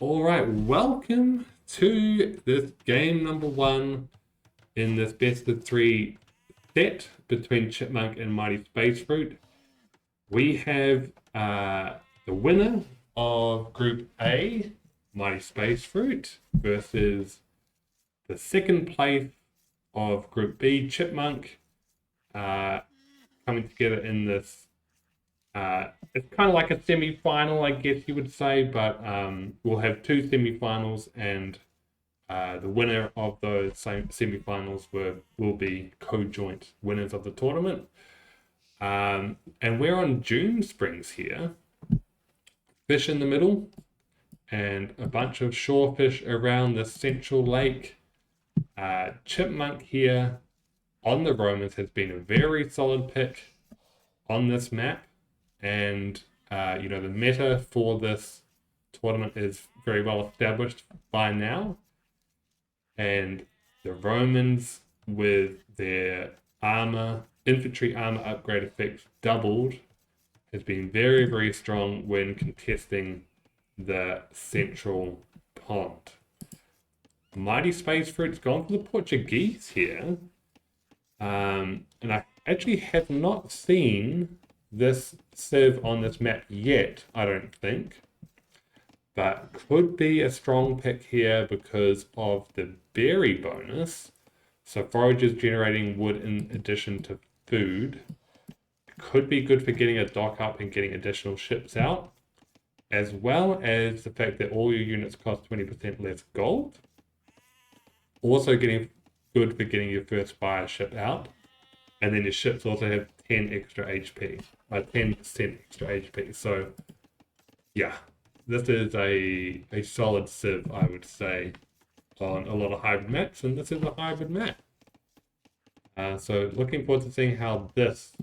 Alright, welcome to this game number one in this best of three set between Chipmunk and Mighty Space Fruit. We have the winner of Group A, Mighty Space Fruit, versus the second place of Group B, Chipmunk, coming together in this. It's kind of like a semi-final, I guess you would say, but we'll have two semi-finals, and the winner of those same semi-finals will be co-joint winners of the tournament. And we're on June Springs here. Fish in the middle, and a bunch of shorefish around the central lake. Chipmunk here on the Romans has been a very solid pick on this map. And, the meta for this tournament is very well established by now. And the Romans, with their infantry armor upgrade effects doubled, has been very, very strong when contesting the central pond. Mighty Space Fruit's gone for the Portuguese here. And I actually have not seen this civ on this map yet, I don't think, but could be a strong pick here because of the berry bonus. So foragers generating wood in addition to food could be good for getting a dock up and getting additional ships out, as well as the fact that all your units cost 20% less gold. Also getting good for getting your first fire ship out, and then your ships also have 10 extra HP. 10% extra HP. So, yeah, this is a solid civ, I would say, on a lot of hybrid maps, and this is a hybrid map. So, looking forward to seeing how this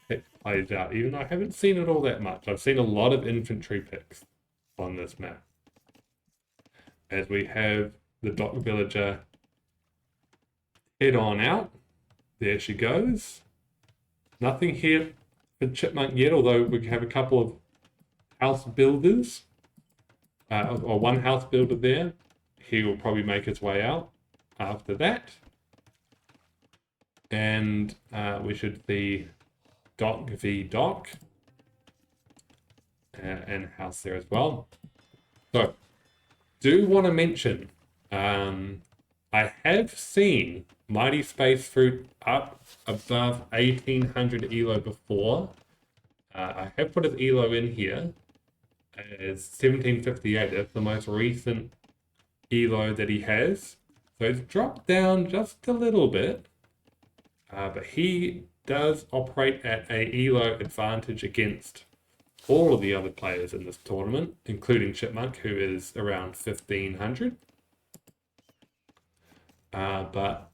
pick plays out, even though I haven't seen it all that much. I've seen a lot of infantry picks on this map. As we have the dock villager head on out. There she goes. Nothing here for Chipmunk yet, although we have a couple of house builders, or one house builder there. He will probably make his way out after that. And we should see dock v dock and house there as well. So, do want to mention, I have seen Mighty Space Fruit up above 1800 elo before. I have put his elo in here as 1758. That's the most recent elo that he has. So it's dropped down just a little bit. But he does operate at a elo advantage against all of the other players in this tournament, including Chipmunk, who is around 1500. But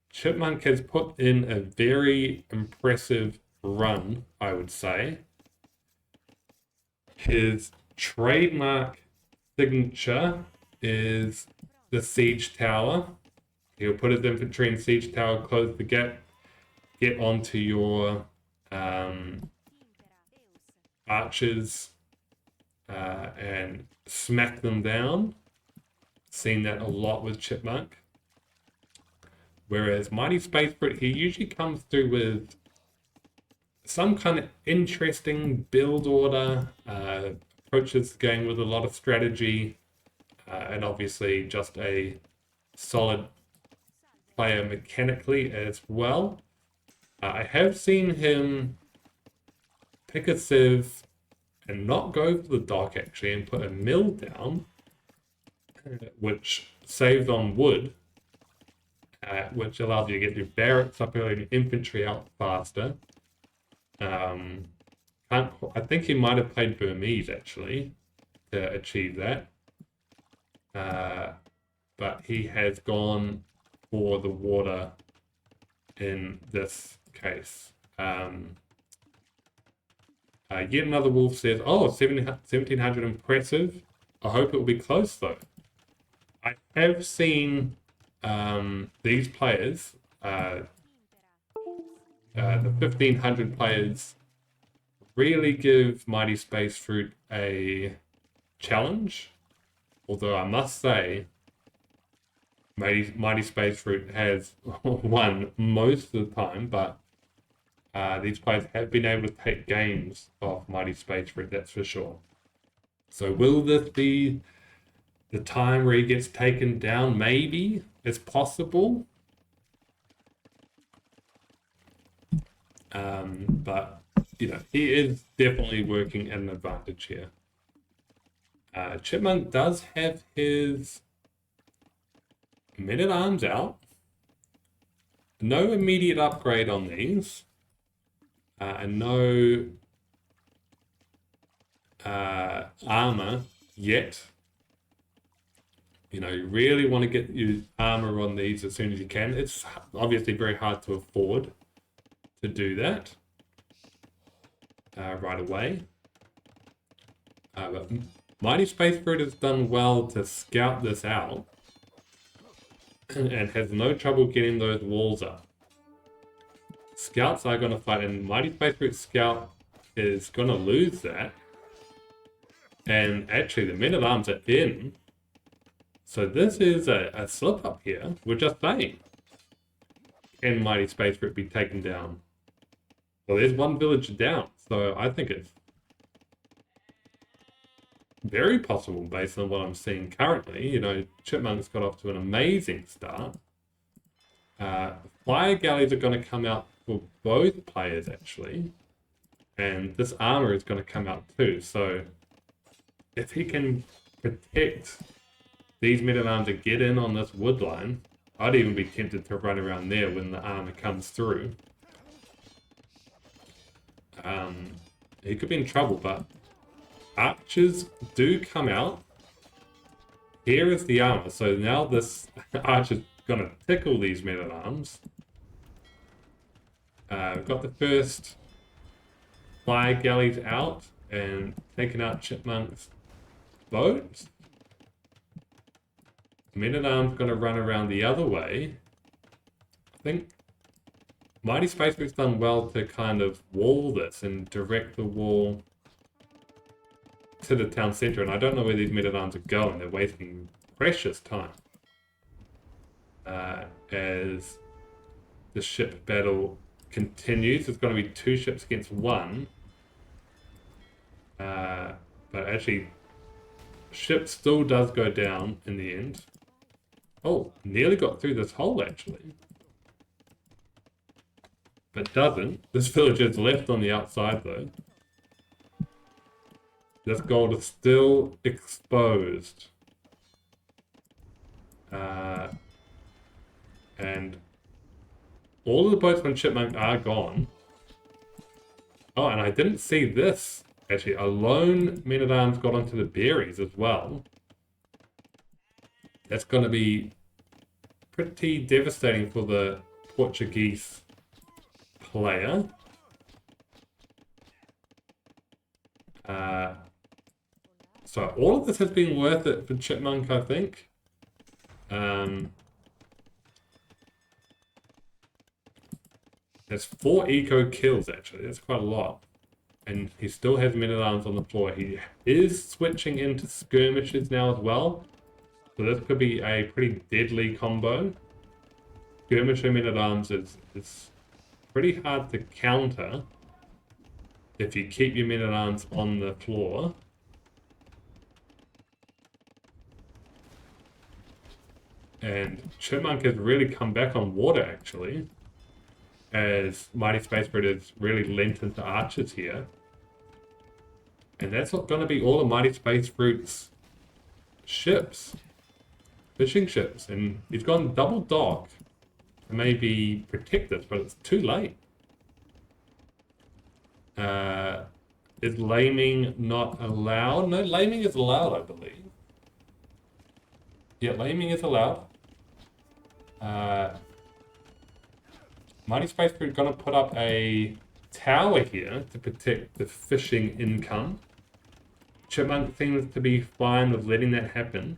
Chipmunk has put in a very impressive run, I would say. His trademark signature is the siege tower. He'll put his infantry in siege tower, close the gap, get onto your archers and smack them down. Seen that a lot with Chipmunk. Whereas Mighty Space Fruit, he usually comes through with some kind of interesting build order, approaches the game with a lot of strategy, and obviously just a solid player mechanically as well. I have seen him pick a civ and not go for the dock actually, and put a mill down, which saves on wood. Which allows you to get your barracks up early and your infantry out faster. I think he might have played Burmese actually to achieve that. But he has gone for the water in this case. Yet another wolf says, oh, 1700 impressive. I hope it will be close though. I have seen these players, the 1500 players, really give Mighty Space Fruit a challenge. Although I must say, Mighty Space Fruit has won most of the time, but these players have been able to take games off Mighty Space Fruit, that's for sure. So will this be the time where he gets taken down? Maybe. It's possible. But, you know, he is definitely working at an advantage here. Chipmunk does have his Men-at-Arms out. No immediate upgrade on these. And no armor yet. You know, you really want to get your armor on these as soon as you can. It's obviously very hard to afford to do that right away. But Mighty Space Fruit has done well to scout this out and has no trouble getting those walls up. Scouts are going to fight, and Mighty Space Fruit Scout is going to lose that. And actually, the Men-at-Arms are in. So this is a slip-up here. We're just saying. Can Mighty Space Fruit be taken down? Well, there's one villager down. So I think it's very possible based on what I'm seeing currently. You know, Chipmunk's got off to an amazing start. Fire galleys are going to come out for both players, actually. And this armor is going to come out too. So if he can protect these Men-at-Arms and get in on this wood line, I'd even be tempted to run around there when the armor comes through. He could be in trouble, but archers do come out. Here is the armor. So now this archer's going to tickle these Men-at-Arms. We've got the first fire galleys out and taking out Chipmunk's boat. Men-at-Arms going to run around the other way. I think Mighty Space Fruit's done well to kind of wall this and direct the wall to the town center. And I don't know where these Men-at-Arms are going. They're wasting precious time. As the ship battle continues, there's going to be 2 ships against 1. But actually, ship still does go down in the end. Oh, nearly got through this hole, actually. But doesn't. This villager's left on the outside, though. This gold is still exposed. And all of the boats on Chipmunk are gone. Oh, and I didn't see this. Actually, a lone Men-at-Arms got onto the berries as well. That's going to be pretty devastating for the Portuguese player. So all of this has been worth it for Chipmunk, I think. There's 4 eco kills, actually. That's quite a lot. And he still has Men-at-Arms on the floor. He is switching into skirmishes now as well. So this could be a pretty deadly combo. Skirmisher Men-at-Arms is pretty hard to counter if you keep your Men-at-Arms on the floor. And Chipmunk has really come back on water, actually, as Mighty Space Fruit has really lent into archers here. And that's not going to be all of Mighty Space Fruit's ships. Fishing ships. And he's gone double dock to maybe protect this, but it's too late. Is laming not allowed? No, laming is allowed, I believe. Yeah, laming is allowed. Mighty Space Fruit going to put up a tower here to protect the fishing income. Chipmunk seems to be fine with letting that happen.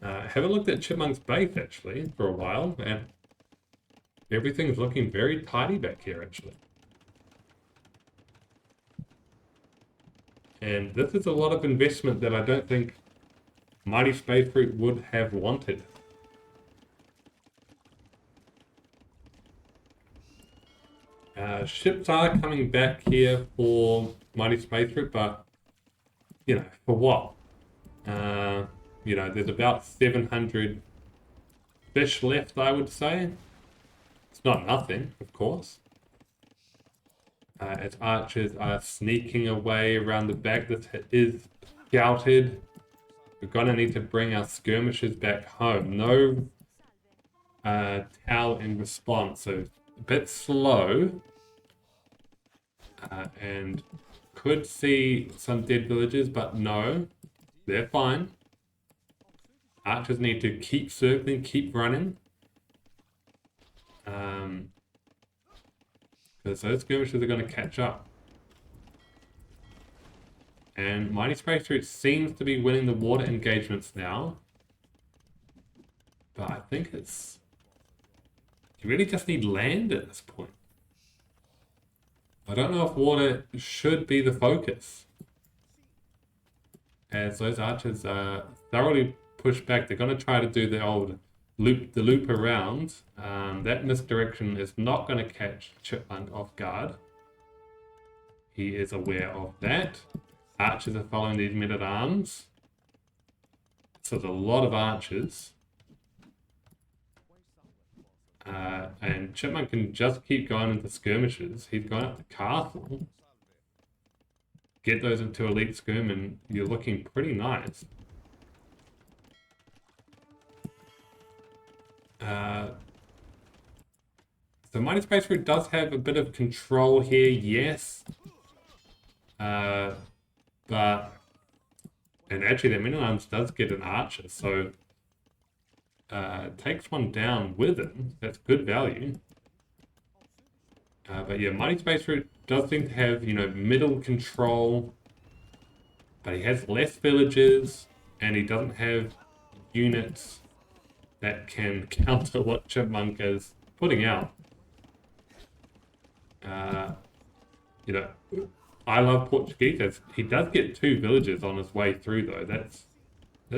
Haven't looked at Chipmunk's base, actually, for a while, and everything's looking very tidy back here, actually. And this is a lot of investment that I don't think Mighty Space Route would have wanted. Ships are coming back here for Mighty Space Route, but, you know, for what? You know, there's about 700 fish left, I would say. It's not nothing, of course. As archers are sneaking away around the back, this is scouted. We're gonna need to bring our skirmishers back home. No towel in response, so a bit slow. And could see some dead villagers, but no, they're fine. Archers need to keep circling, keep running. Because those skirmishers are going to catch up. And Mighty Space Route seems to be winning the water engagements now. But I think it's... You really just need land at this point. I don't know if water should be the focus. As those archers are thoroughly pushed back, they're going to try to do the old loop around. That misdirection is not going to catch Chipmunk off guard. He is aware of that. Archers are following these men-at-arms. So there's a lot of archers. And Chipmunk can just keep going into skirmishes. He's going up the castle. Get those into elite skirm and you're looking pretty nice. So Mighty Space Route does have a bit of control here, yes. But... And actually their men-at-arms does get an archer, so... takes one down with him. That's good value. But yeah, Mighty Space Route does seem to have, you know, middle control. But he has less villages, and he doesn't have units that can counter what Chipmunk is putting out. You know, I love Portuguese. As he does get 2 villages on his way through, though. That's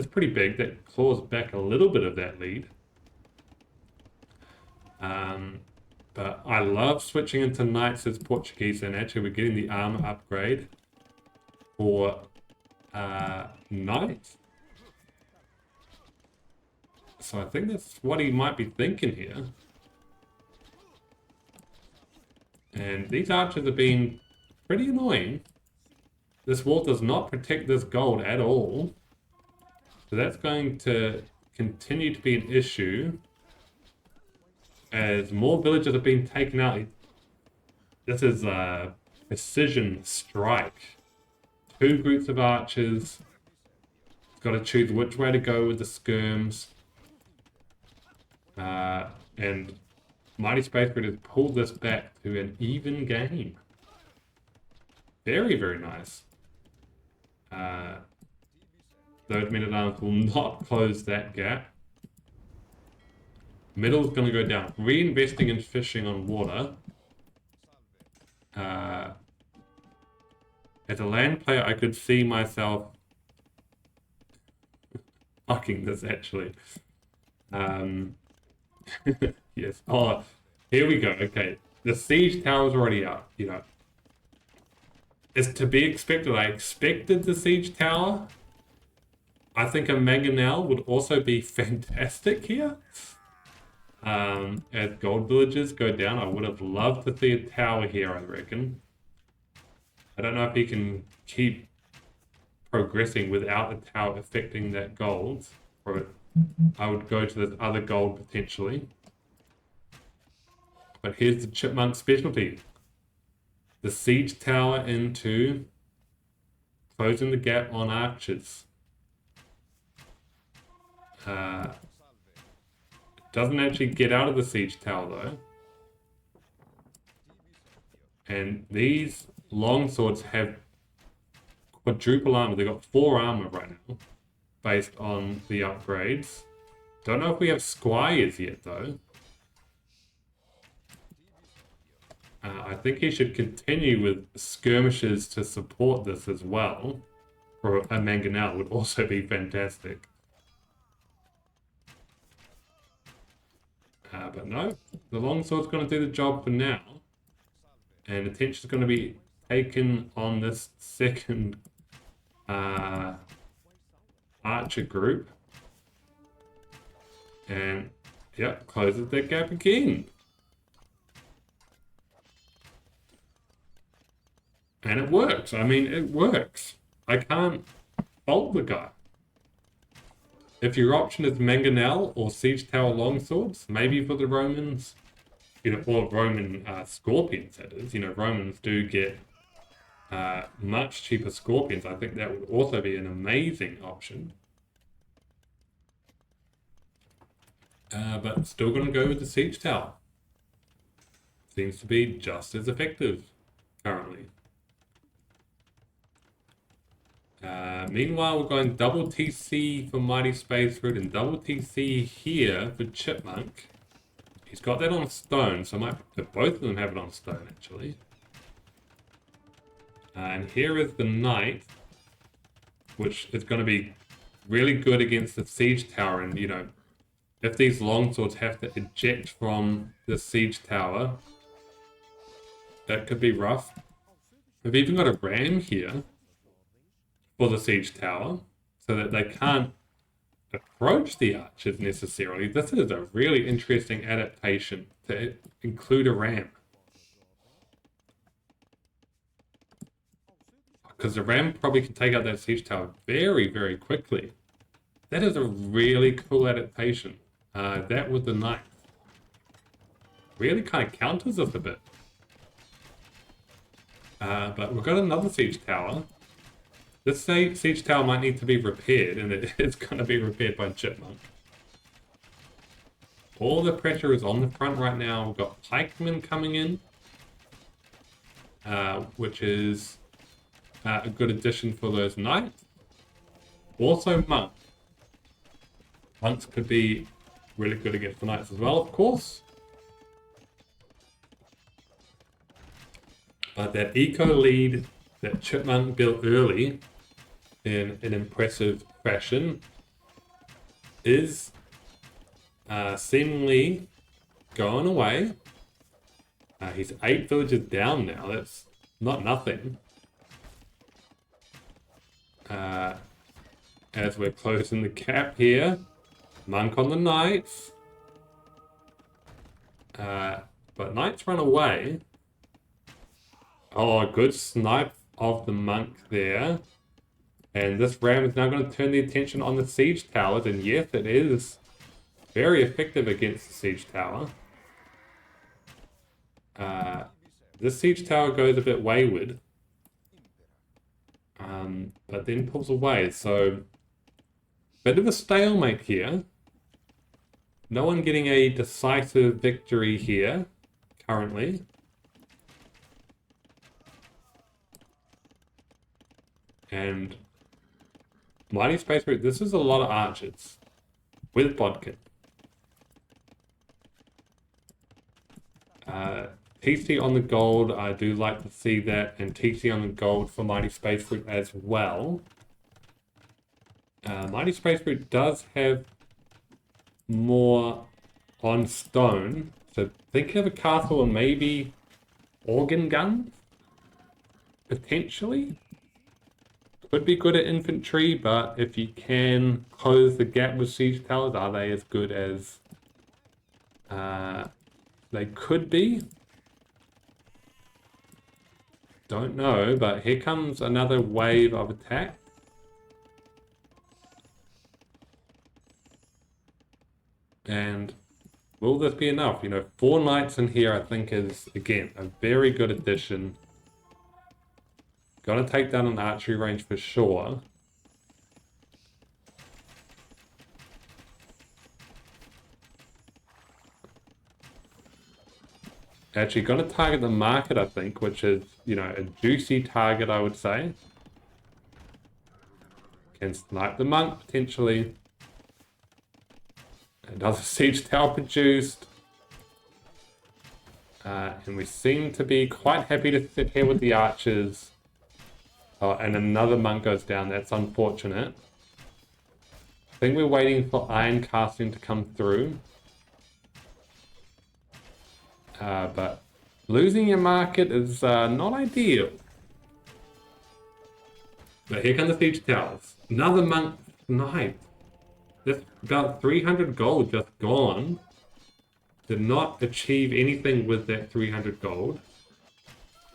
pretty big. That claws back a little bit of that lead. But I love switching into Knights as Portuguese, and actually we're getting the armor upgrade for Knights. So I think that's what he might be thinking here. And these archers have been pretty annoying. This wall does not protect this gold at all. So that's going to continue to be an issue as more villages are being taken out. This is a precision strike. 2 groups of archers. Got to choose which way to go with the skirms. And Mighty Space Route has pulled this back to an even game. Very, very nice. Those men-at-arms will not close that gap. Middle's going to go down. Reinvesting in fishing on water. As a land player, I could see myself fucking this, actually. Yes. Oh, here we go. Okay. The siege tower's already up, you know. It's to be expected. I expected the siege tower. I think a mangonel would also be fantastic here. As gold villages go down, I would have loved to see a tower here, I reckon. I don't know if he can keep progressing without the tower affecting that gold. Or I would go to this other gold potentially. But here's the Chipmunk specialty. The siege tower into closing the gap on archers. Doesn't actually get out of the siege tower though. And these longswords have quadruple armor. They've got 4 armor right now based on the upgrades. Don't know if we have squires yet though. I think he should continue with skirmishes to support this as well. Or a mangonel would also be fantastic. But no, the longsword's going to do the job for now. And attention's going to be taken on this second archer group. And, yep, closes that gap again. And it works. I mean, it works. I can't fault the guy. If your option is mangonel or siege tower longswords, maybe for the Romans, or Roman scorpions, that is. Romans do get much cheaper scorpions. I think that would also be an amazing option. But still going to go with the siege tower. Seems to be just as effective currently. Meanwhile, we're going double TC for Mighty Space Route and double TC here for Chipmunk. He's got that on stone, so both of them have it on stone actually. And here is the knight, which is going to be really good against the siege tower. And if these longswords have to eject from the siege tower, that could be rough. We've even got a ram here for the siege tower, so that they can't approach the archers necessarily. This is a really interesting adaptation to include a ram. Because the ram probably can take out that siege tower very, very quickly. That is a really cool adaptation. That with the knight really kind of counters us a bit. But we've got another siege tower. This siege tower might need to be repaired, and it is going to be repaired by Chipmunk. All the pressure is on the front right now. We've got pikemen coming in, which is a good addition for those knights. Also monk. Monks could be really good against the knights as well, of course. But that eco lead that Chipmunk built early in an impressive fashion is seemingly going away. He's 8 villages down now. That's not nothing. As we're closing the gap here, monk on the knights. But knights run away. Oh, a good snipe of the monk there. And this ram is now going to turn the attention on the siege towers. And yes, it is very effective against the siege tower. This siege tower goes a bit wayward. But then pulls away. So, bit of a stalemate here. No one getting a decisive victory here, currently. And Mighty Space Route, this is a lot of archers with Bodkin. TC on the gold, I do like to see that, and TC on the gold for Mighty Space Route as well. Mighty Space Route does have more on stone, so think of a castle and maybe organ guns, potentially. Could be good at infantry, but if you can close the gap with siege towers, are they as good as they could be? Don't know, but here comes another wave of attack. And will this be enough? 4 knights in here I think is, again, a very good addition. Gonna take down an archery range for sure. Actually, gonna target the market, I think, which is, a juicy target, I would say. Can snipe the monk, potentially. Another siege tower produced. And we seem to be quite happy to sit here with the archers. Oh, and another monk goes down. That's unfortunate. I think we're waiting for iron casting to come through. But losing your market is not ideal. But here come the siege towers. Another monk sniped. Just about 300 gold just gone. Did not achieve anything with that 300 gold.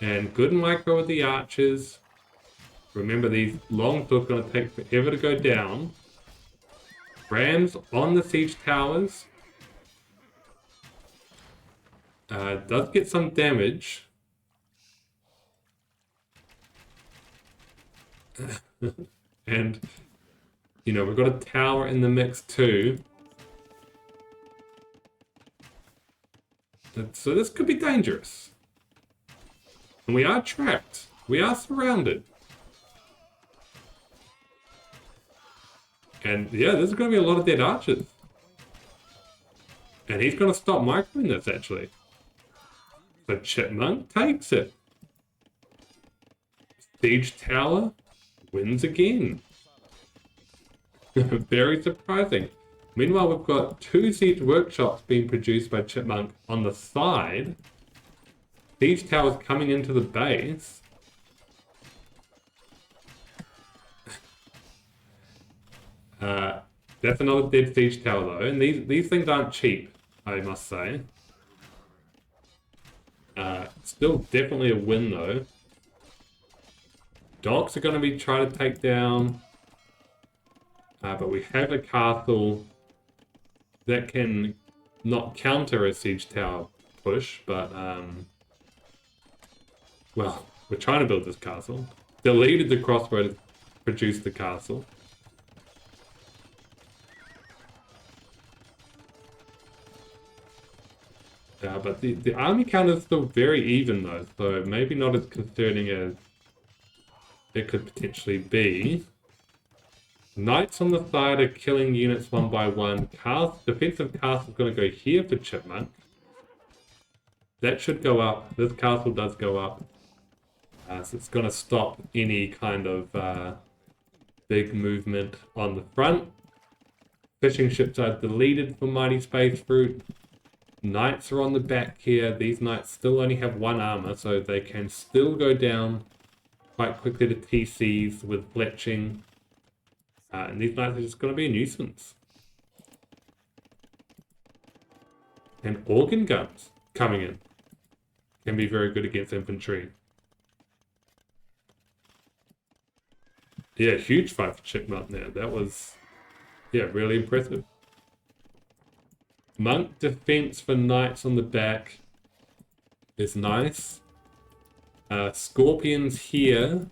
And good micro with the archers. Remember, these long swords are going to take forever to go down. Rams on the siege towers. Does get some damage. And, you know, we've got a tower in the mix too. So this could be dangerous. And we are trapped. We are surrounded. And yeah, there's going to be a lot of dead archers. And he's going to stop microing this, actually. So Chipmunk takes it. Siege Tower wins again. Very surprising. Meanwhile, we've got 2 siege workshops being produced by Chipmunk on the side. Siege Towers coming into the base. That's another dead siege tower though, and these things aren't cheap, I must say. Still definitely a win though. Docks are going to be trying to take down, but we have a castle that can not counter a siege tower push, but well, we're trying to build this castle. Deleted the crossbow to produce the castle. But the army count is still very even though, so maybe not as concerning as it could potentially be. Knights on the side are killing units one by one. Defensive castle is going to go here for Chipmunk. That should go up. This castle does go up. So it's going to stop any kind of big movement on the front. Fishing ships are deleted for Mighty Space Fruit. Knights are on the back here. These knights still only have 1 armor, so they can still go down quite quickly to TCs with fletching. And these knights are just going to be a nuisance. And organ guns coming in can be very good against infantry. Yeah, huge fight for Chipmunk there. That was, yeah, really impressive. Monk defense for knights on the back is nice. Scorpions here.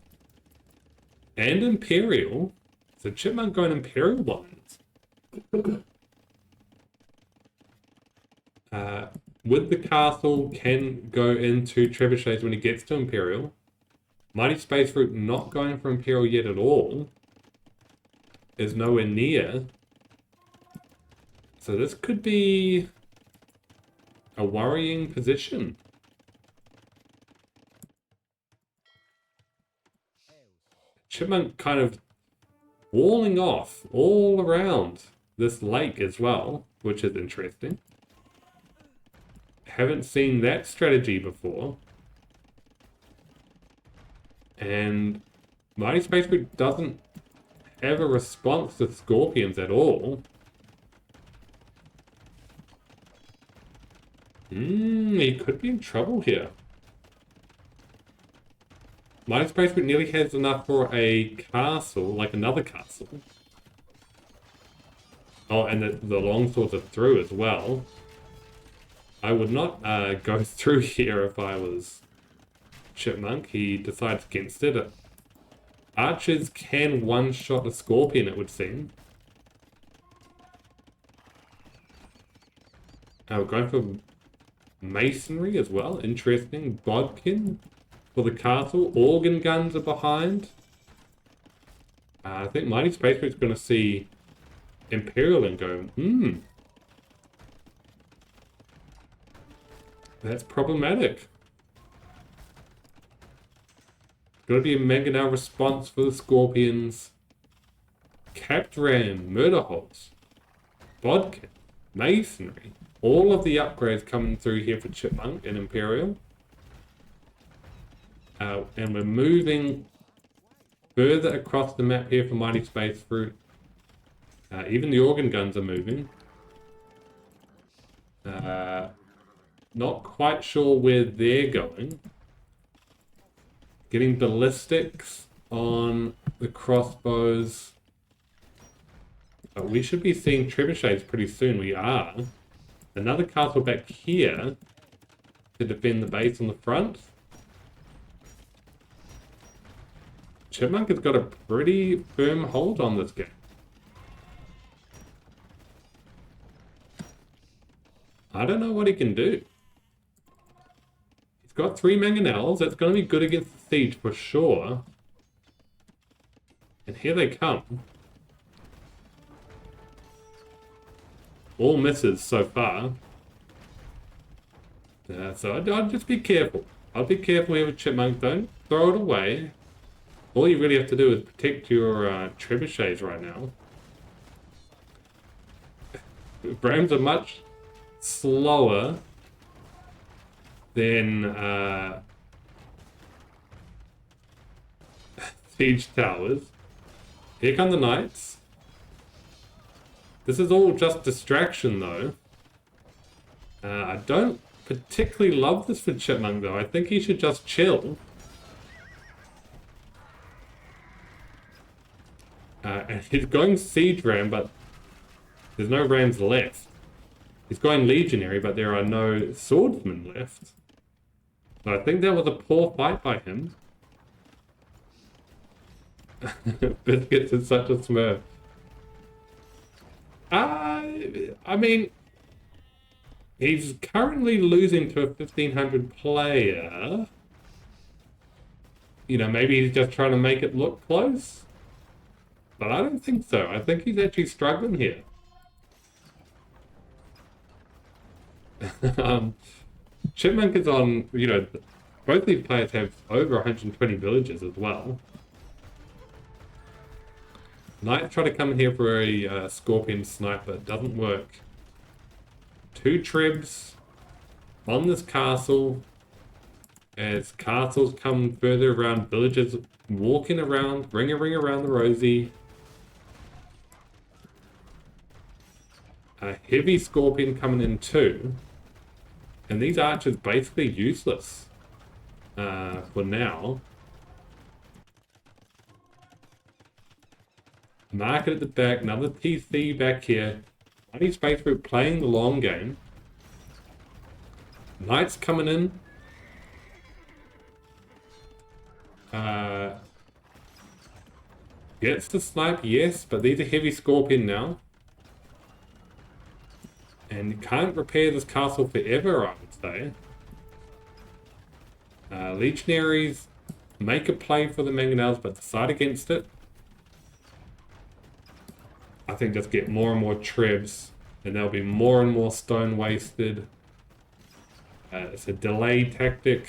And Imperial. So Chipmunk going Imperial lines. With the castle, can go into trebuchets when he gets to Imperial. Mighty Space Fruit not going for Imperial yet at all. Is nowhere near. So this could be a worrying position. Chipmunk kind of walling off all around this lake as well, which is interesting. Haven't seen that strategy before. And Mighty Space Fruit doesn't have a response to Scorpions at all. He could be in trouble here. Mighty Space Fruit nearly has enough for a castle, like another castle. Oh, and the longswords are through as well. I would not go through here if I was Chipmunk. He decides against it. Archers can one-shot a Scorpion, it would seem. We're going for masonry as well. Interesting. Bodkin for the castle. Organ guns are behind. I think Mighty Space Fruit's going to see Imperial and go, That's problematic. Gotta be a mangonel response for the Scorpions. Capped Ram, Murder Holes, Bodkin, Masonry. All of the upgrades coming through here for Chipmunk and Imperial. And we're moving further across the map here for Mighty Space Fruit. Even the organ guns are moving. Not quite sure where they're going. Getting ballistics on the crossbows. We should be seeing trebuchets pretty soon. We are. Another castle back here to defend the base on the front. Chipmunk has got a pretty firm hold on this game. I don't know what he can do. He's got 3 mangonels. That's going to be good against the siege for sure. And here they come. All misses so far. So I'd just be careful. I'd be careful here with Chipmunk. Don't throw it away. All you really have to do is protect your trebuchets right now. Brams are much slower than siege towers. Here come the knights. This is all just distraction, though. I don't particularly love this for Chipmunk, though. I think he should just chill. And he's going Siege Ram, but there's no Rams left. He's going Legionary, but there are no Swordsmen left. So I think that was a poor fight by him. Biscuits is such a smurf. I mean, he's currently losing to a 1500 player. You know, maybe he's just trying to make it look close. But I don't think so. I think he's actually struggling here. Chipmunk is on, you know, both these players have over 120 villages as well. Knights try to come in here for a Scorpion snipe, but it doesn't work. 2 trebs on this castle. As castles come further around, villagers walking around, ring a ring around the rosy. A heavy Scorpion coming in too. And these archers basically useless for now. Market at the back, another TC back here. Mighty Space Fruit playing the long game. Knights coming in. Gets the snipe, yes, but these are heavy Scorpion now. And you can't repair this castle forever, I would say. Legionaries make a play for the mangonels, but decide against it. I think just get more and more trebs, and there'll be more and more stone wasted. It's a delay tactic,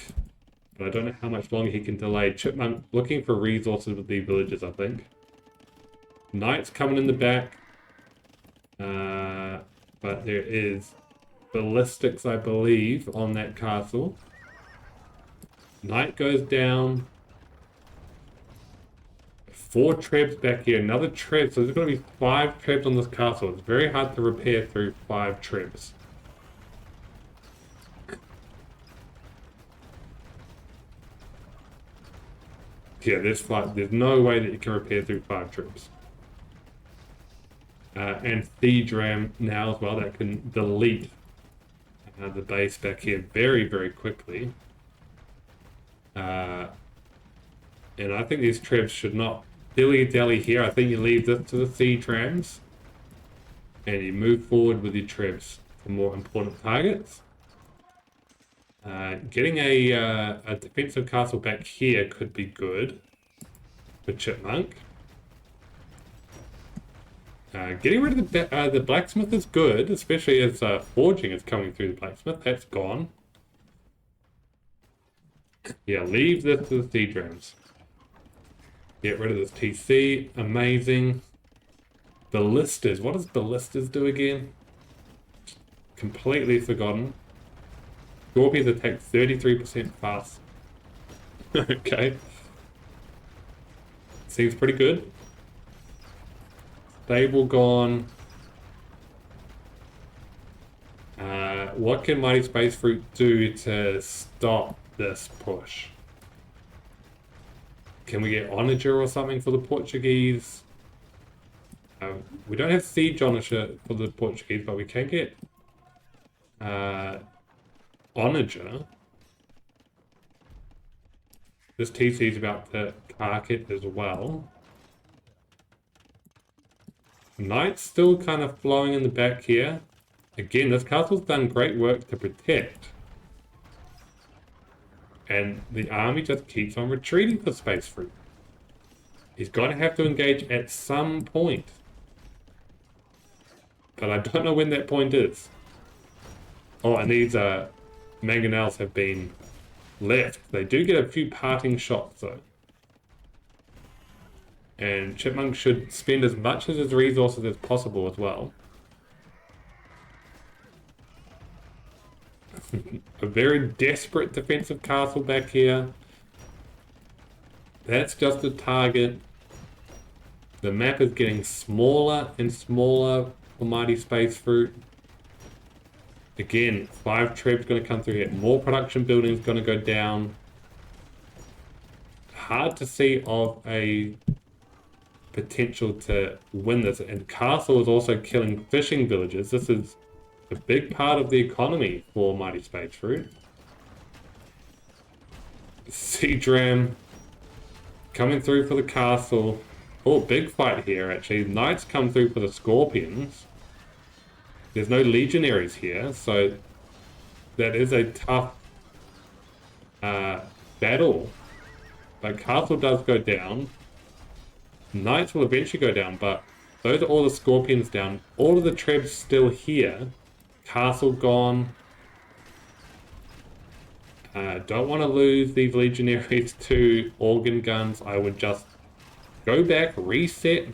but I don't know how much longer he can delay. Chipmunk looking for resources with these villages, I think. Knights coming in the back. But there is ballistics, I believe, on that castle. Knight goes down. 4 trebs back here, another treb. So there's going to be 5 trebs on this castle. It's very hard to repair through 5 trebs. Yeah, there's no way that you can repair through 5 trebs. And Siege Ram now as well, that can delete the base back here very, very quickly. And I think these trebs should not dilly-dally here. I think you leave this to the Siege Rams. And you move forward with your trebs for more important targets. Getting a defensive castle back here could be good for Chipmunk. Getting rid of the blacksmith is good, especially as forging is coming through the blacksmith. That's gone. Yeah, leave this to the siege rams. Get rid of this TC. Amazing. Ballistas. What does ballistas do again? Completely forgotten. Scorpions attack 33% fast. Okay. Seems pretty good. Stable gone. What can Mighty Space Fruit do to stop this push? Can we get Onager or something for the Portuguese? We don't have Siege Onager for the Portuguese, but we can get Onager. This TC is about to cark it as well. Knight's still kind of flowing in the back here. Again, this castle's done great work to protect. And the army just keeps on retreating for Space Fruit. He's going to have to engage at some point. But I don't know when that point is. Oh, and these mangonels have been left. They do get a few parting shots, though. And Chipmunk should spend as much of his resources as possible as well. A very desperate defensive castle back here. That's just a target. The map is getting smaller and smaller for Mighty Space Fruit. Again, 5 trebs going to come through here. More production buildings going to go down. Hard to see of a potential to win this. And Castle is also killing fishing villages. This is a big part of the economy for Mighty Space Fruit. Siege Ram coming through for the castle. Oh, big fight here actually. Knights come through for the Scorpions. There's no legionaries here, so that is a tough battle. But castle does go down. Knights will eventually go down, but those are all the Scorpions down. All of the trebs still here. Castle gone. Don't want to lose these legionaries to organ guns. I would just go back, reset.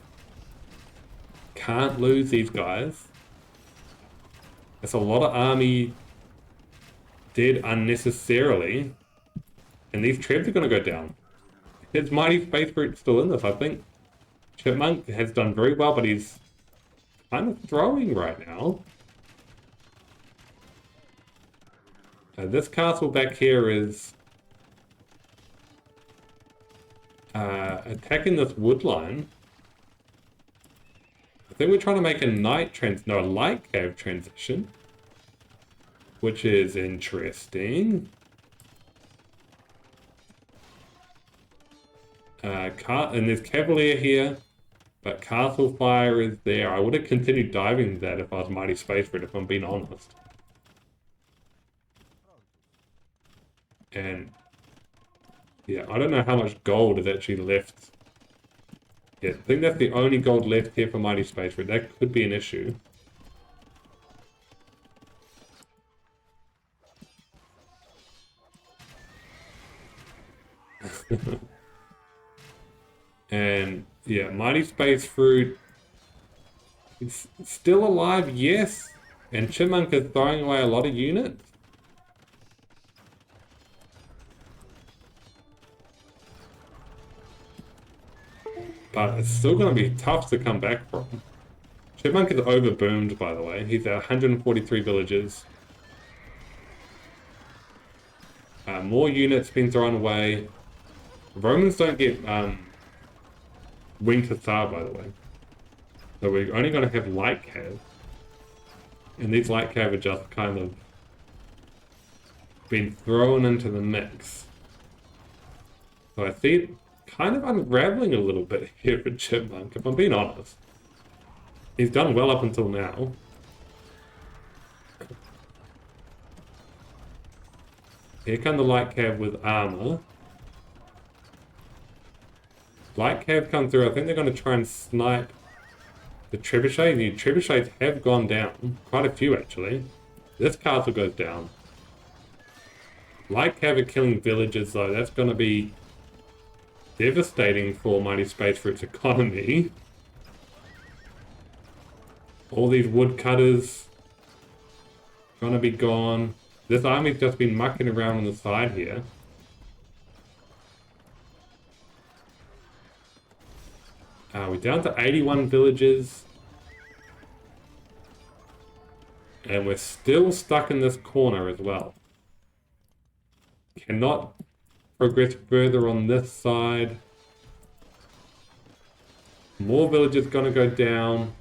Can't lose these guys. That's a lot of army dead unnecessarily. And these trebs are going to go down. His Mighty Space Fruit still in this, I think. Chipmunk has done very well, but he's kind of throwing right now. This castle back here is attacking this wood line. I think we're trying to make a light cave transition, which is interesting. And there's Cavalier here, but Castle Fire is there. I would have continued diving that if I was Mighty Space Fruit, if I'm being honest. And yeah, I don't know how much gold is actually left. Yeah, I think that's the only gold left here for Mighty Space Fruit. That could be an issue. And yeah, Mighty Space Fruit is still alive, yes. And Chipmunk is throwing away a lot of units. But it's still going to be tough to come back from. Chipmunk is overboomed, by the way. He's at 143 villages. More units being thrown away. Romans don't get Wing to Tsar, by the way. So we're only going to have light cav. And these light cav are just kind of been thrown into the mix. So I see it kind of unraveling a little bit here for Chipmunk, if I'm being honest. He's done well up until now. Here come the light cav with armor. Light cav come through. I think they're going to try and snipe the trebuchet. The trebuchets have gone down. Quite a few, actually. This castle goes down. Light cav are killing villages, though. That's going to be devastating for Mighty Space Fruit's economy. All these woodcutters going to be gone. This army's just been mucking around on the side here. We're down to 81 villages. And we're still stuck in this corner as well. Cannot progress further on this side. More villages gonna go down.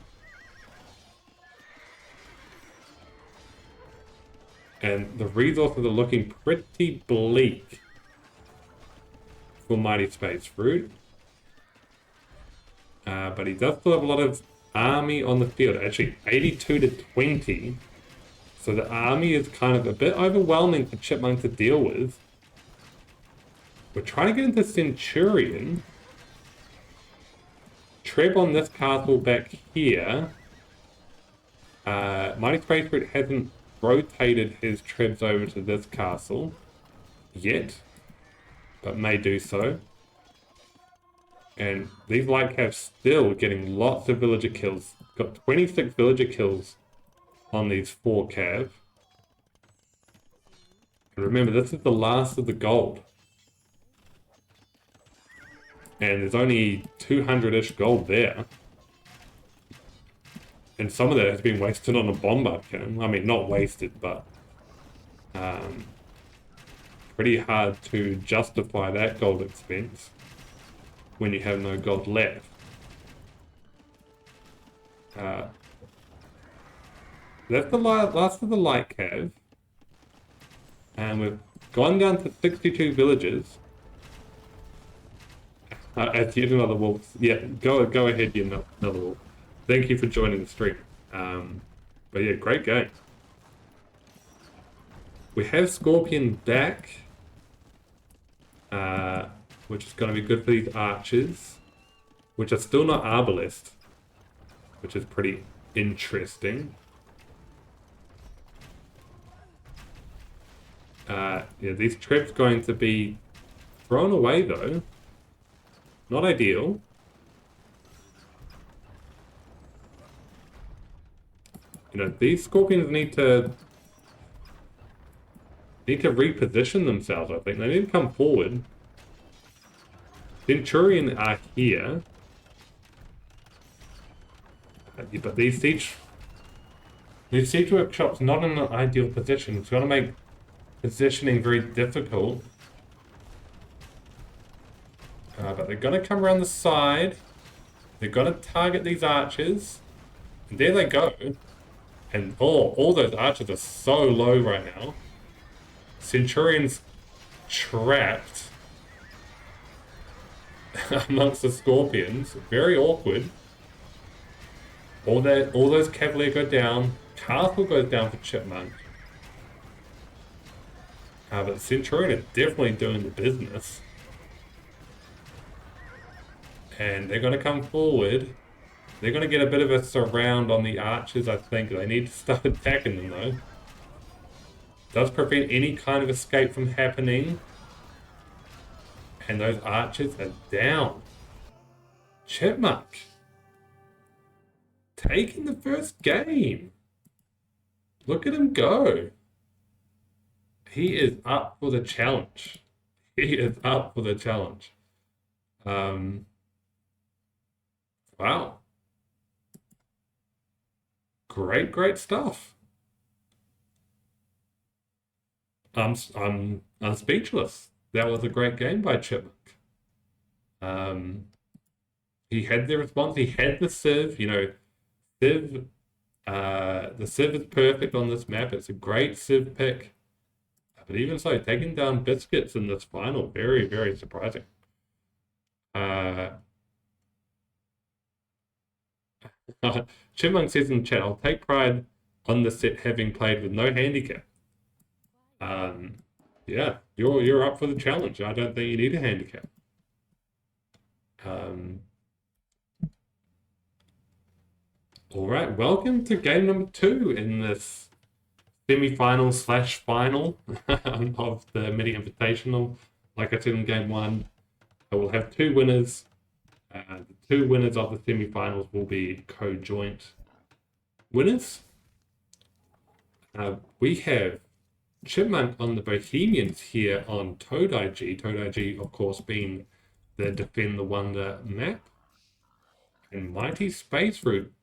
And the resources are looking pretty bleak for Mighty Space Fruit. But he does still have a lot of army on the field. Actually, 82 to 20. So the army is kind of a bit overwhelming for Chipmunk to deal with. We're trying to get into Centurion. Treb on this castle back here. Mighty Space Fruit hasn't rotated his Trebs over to this castle yet, but may do so. And these light cavs still getting lots of villager kills. Got 26 villager kills on these 4 cav. And remember, this is the last of the gold. And there's only 200-ish gold there. And some of that has been wasted on a bombard cannon. I mean, not wasted, but pretty hard to justify that gold expense when you have no gold left. That's the last of the light cav. And we've gone down to 62 villages. As yet another wolf. Yeah, go ahead, you another wolf. Thank you for joining the stream. But yeah, great game. We have Scorpion back, which is going to be good for these archers, which are still not Arbalest, which is pretty interesting. Yeah, these Trebs going to be thrown away though. Not ideal. You know, these Scorpions need to reposition themselves, I think. They need to come forward. Centurion are here. But these siege workshops not in an ideal position. It's going to make positioning very difficult. But they're going to come around the side. They're going to target these archers. And there they go. And all those archers are so low right now. Centurion's trapped amongst the Scorpions. Very awkward. All those Cavalier go down. Castle goes down for Chipmunk. But Centurion are definitely doing the business. And they're going to come forward. They're going to get a bit of a surround on the archers, I think. They need to start attacking them, though. Does prevent any kind of escape from happening. And those archers are down. Chipmunk taking the first game. Look at him go. He is up for the challenge. He is up for the challenge. Wow. Great stuff. I'm speechless. That was a great game by Chipmunk. He had the response. He had the Civ. You know, Civ. The Civ is perfect on this map. It's a great Civ pick. But even so, taking down Biscuits in this final, very surprising. Chipmunk says in chat, I'll take pride on the set having played with no handicap. Yeah, you're up for the challenge. I don't think you need a handicap. All right, welcome to game number 2 in this semi-final slash final of the Mini Invitational. Like I said in game one, I will have two winners. The two winners of the semi-finals will be co-joint winners. We have Chipmunk on the Bohemians here on Toad IG. Toad IG, of course, being the Defend the Wonder map. And Mighty Space Route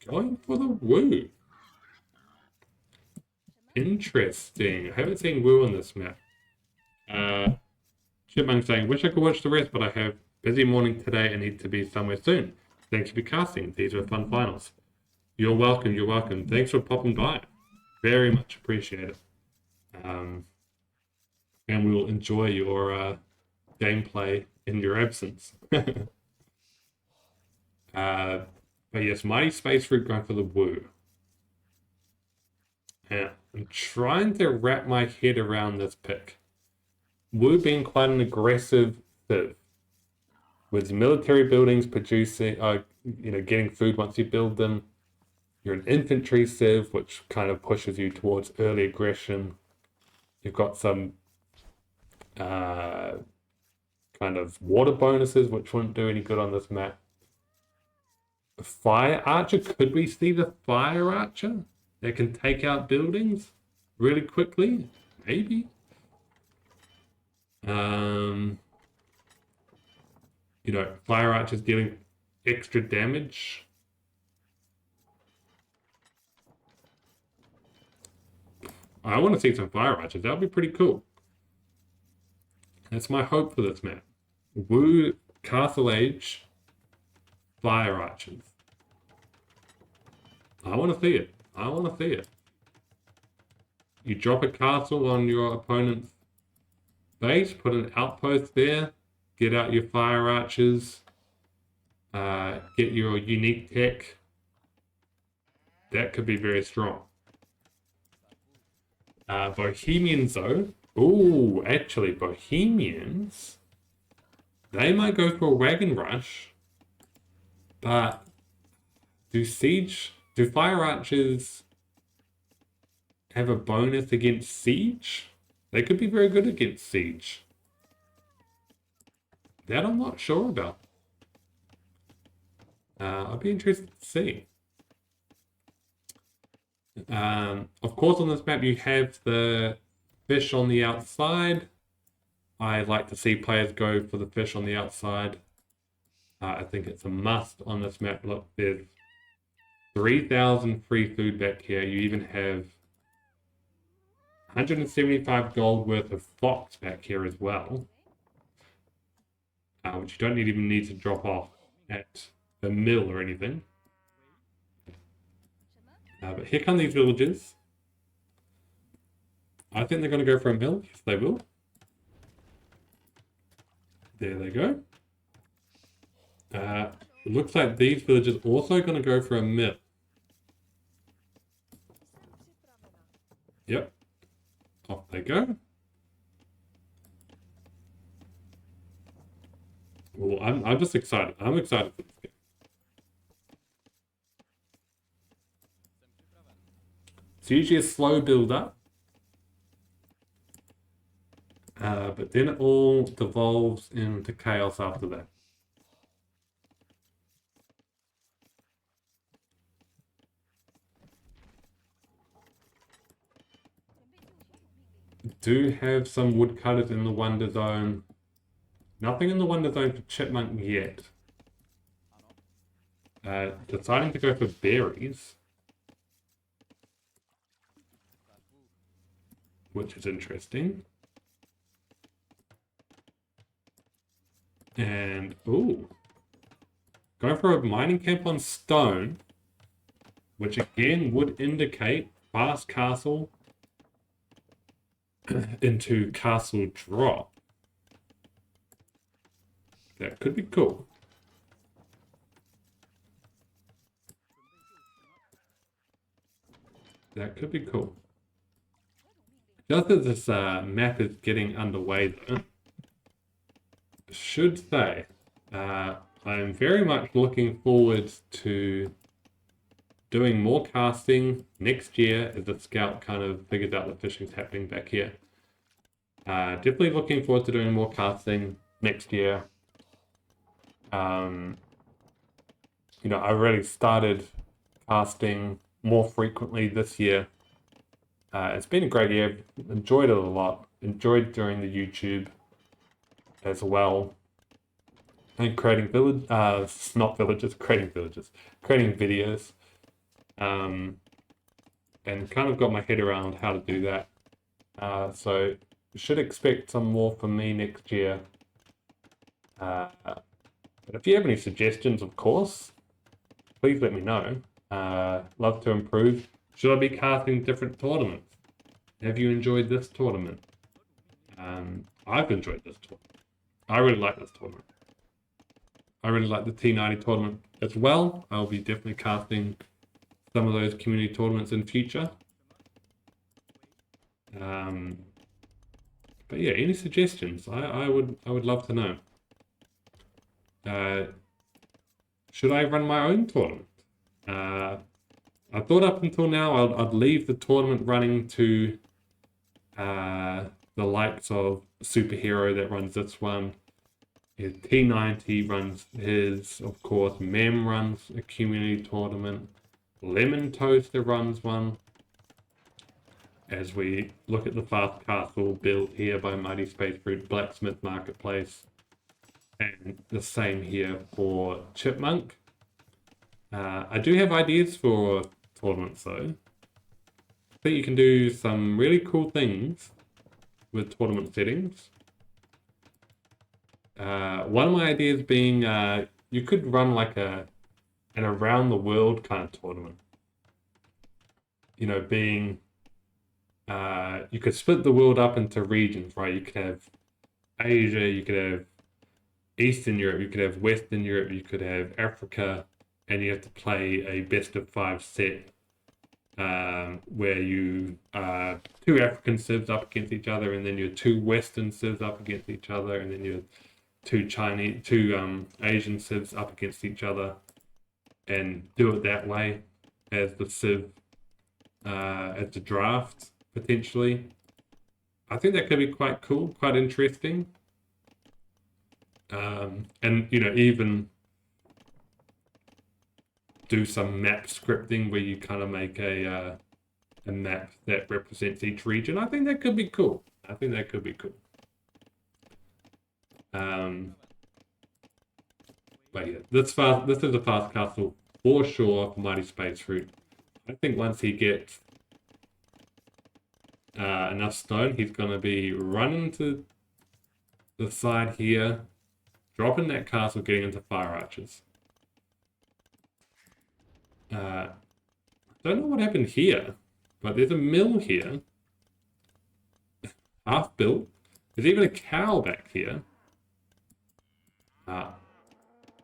going for the Woo. Interesting. I haven't seen Woo on this map. Chipmunk saying, wish I could watch the rest, but I have busy morning today and need to be somewhere soon. Thank you for casting. These were fun finals. You're welcome. You're welcome. Thanks for popping by. Very much appreciate it. And we will enjoy your gameplay in your absence. But yes, Mighty Space Route going for the Woo. And I'm trying to wrap my head around this pick. Woo being quite an aggressive civ, with military buildings producing, getting food once you build them. You're an infantry civ, which kind of pushes you towards early aggression. You've got some kind of water bonuses, which wouldn't do any good on this map. Fire Archer, could we see the Fire Archer that can take out buildings really quickly? Maybe. Fire Archer's dealing extra damage. I want to see some Fire Archers. That would be pretty cool. That's my hope for this map. Woo, Castle Age, Fire Archers. I want to see it. I want to see it. You drop a castle on your opponent's base, put an outpost there, get out your Fire Archers, get your unique tech. That could be very strong. Bohemians though. Ooh, actually Bohemians, they might go for a wagon rush, but do Fire Archers have a bonus against siege? They could be very good against siege. That I'm not sure about. I'd be interested to see. Of course, on this map, you have the fish on the outside. I like to see players go for the fish on the outside. I think it's a must on this map. Look, there's 3,000 free food back here. You even have 175 gold worth of fox back here as well. Which you don't even need to drop off at the mill or anything. But here come these villagers. I think they're going to go for a mill. Yes, they will. There they go. Looks like these villagers also going to go for a mill. Yep. Off they go. Well, I'm just excited. I'm excited for this game. It's usually a slow build up. But then it all devolves into chaos after that. Do have some woodcutters in the Wonder Zone. Nothing in the Wonder Zone for Chipmunk yet. Deciding to go for berries. Which is interesting. And, ooh. Going for a mining camp on stone. Which again would indicate fast castle into castle drop. That could be cool. That could be cool. Just as this map is getting underway though, should say, I'm very much looking forward to doing more casting next year as the scout kind of figures out the fishing's happening back here. Definitely looking forward to doing more casting next year. You know, I really started casting more frequently this year. It's been a great year. Enjoyed it a lot. Enjoyed doing the YouTube as well. And creating creating videos. And kind of got my head around how to do that. So you should expect some more from me next year. But if you have any suggestions, of course, please let me know. Love to improve. Should I be casting different tournaments? Have you enjoyed this tournament? I've enjoyed this tournament. I really like this tournament. I really like the T90 tournament as well. I'll be definitely casting some of those community tournaments in future. But yeah, any suggestions? I would love to know. Should I run my own tournament? I thought up until now I'd leave the tournament running to the likes of Superhero that runs this one. T90 runs his, of course. Mem runs a community tournament. Lemon Toaster runs one. As we look at the Fast Castle build here by Mighty Space Fruit Blacksmith Marketplace. And the same here for Chipmunk. I do have ideas for tournaments though. I think you can do some really cool things with tournament settings. One of my ideas being you could run like an around the world kind of tournament. You know, being you could split the world up into regions, right? You could have Asia, you could have Eastern Europe, you could have Western Europe, you could have Africa, and you have to play a best of 5 set where you two African civs up against each other, and then your 2 Western civs up against each other, and then your 2 Asian civs up against each other, and do it that way as the civ as the draft potentially. I think that could be quite cool, quite interesting. And you know, even do some map scripting where you kind of make a map that represents each region. I think that could be cool. I think that could be cool. But yeah, this is a fast castle for sure for Mighty Space Fruit. I think once he gets enough stone, he's going to be running to the side here, dropping that castle, getting into fire archers. I don't know what happened here, but there's a mill here, half built. There's even a cow back here.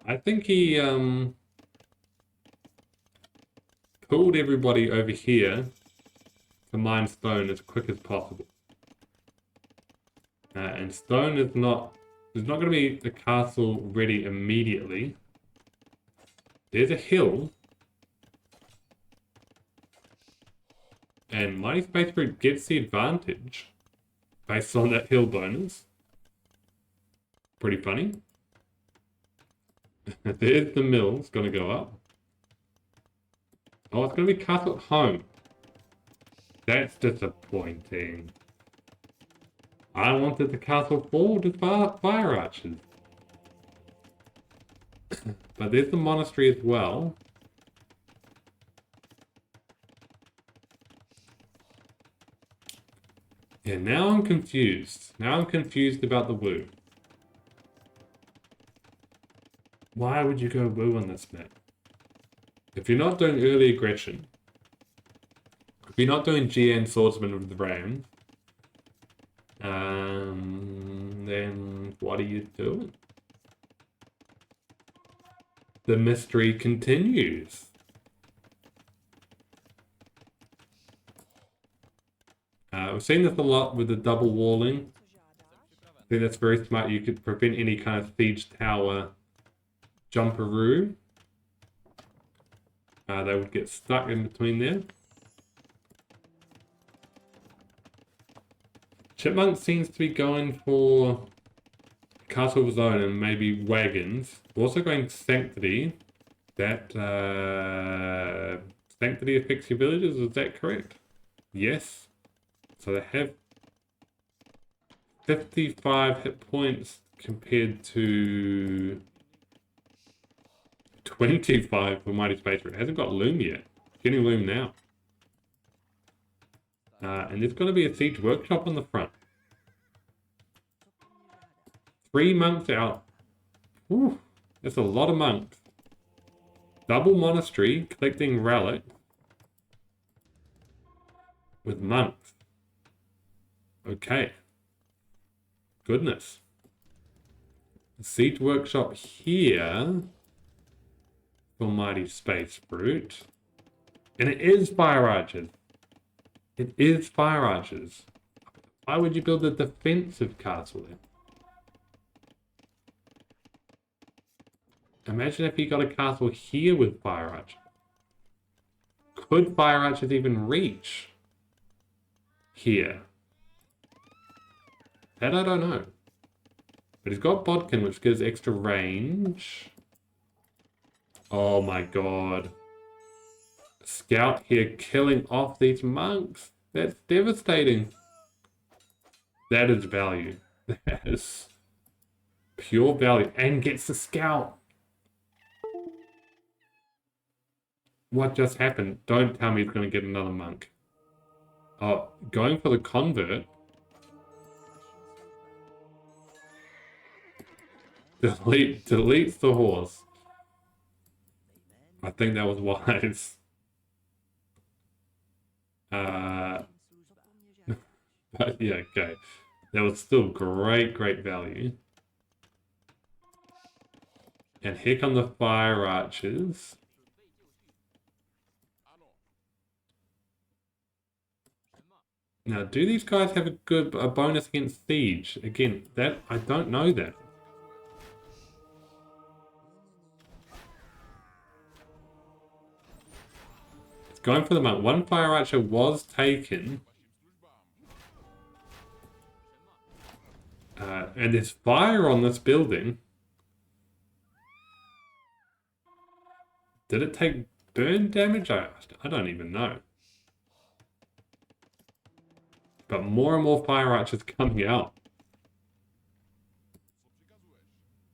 I think he pulled everybody over here to mine stone as quick as possible. And stone is not... There's not going to be the castle ready immediately. There's a hill. And Mighty Space Fruit gets the advantage based on that hill bonus. Pretty funny. There's the mill. It's going to go up. Oh, it's going to be castle at home. That's disappointing. I wanted the castle full to fire archers. But there's the monastery as well. Yeah, now I'm confused. Now I'm confused about the woo. Why would you go woo on this map? If you're not doing early aggression, if you're not doing GN Swordsman with the Ram, then what are you doing? The mystery continues. We've seen this a lot with the double walling. I think that's very smart. You could prevent any kind of siege tower jumperoo. They would get stuck in between there. Chipmunk seems to be going for Castle of his own and maybe wagons. We're also going Sanctity. That Sanctity affects your villagers, is that correct? Yes. So they have 55 hit points compared to 25 for Mighty Spacer. It hasn't got Loom yet. Getting Loom now. And there's going to be a siege workshop on the front. 3 monks out. Whew, that's a lot of monks. Double monastery, collecting relics. With monks. Okay. Goodness. Siege workshop here. For Mighty Space Brute. And it is Fire Archers. It is Fire Archers. Why would you build a defensive castle then? Imagine if you got a castle here with Fire Archers. Could Fire Archers even reach here? That I don't know. But he's got Bodkin, which gives extra range. Oh my god. Scout here killing off these monks. That's devastating. That is value. That is pure value. And gets the scout. What just happened? Don't tell me he's going to get another monk. Oh, going for the convert. Deletes the horse. I think that was wise. But yeah, okay. That was still great value. And here come the Fire Archers. Now, do these guys have a bonus against siege? Again, that I don't know that. It's going for the monk. One Fire Archer was taken. And there's fire on this building. Did it take burn damage? I don't even know. But more and more Fire Archers coming out.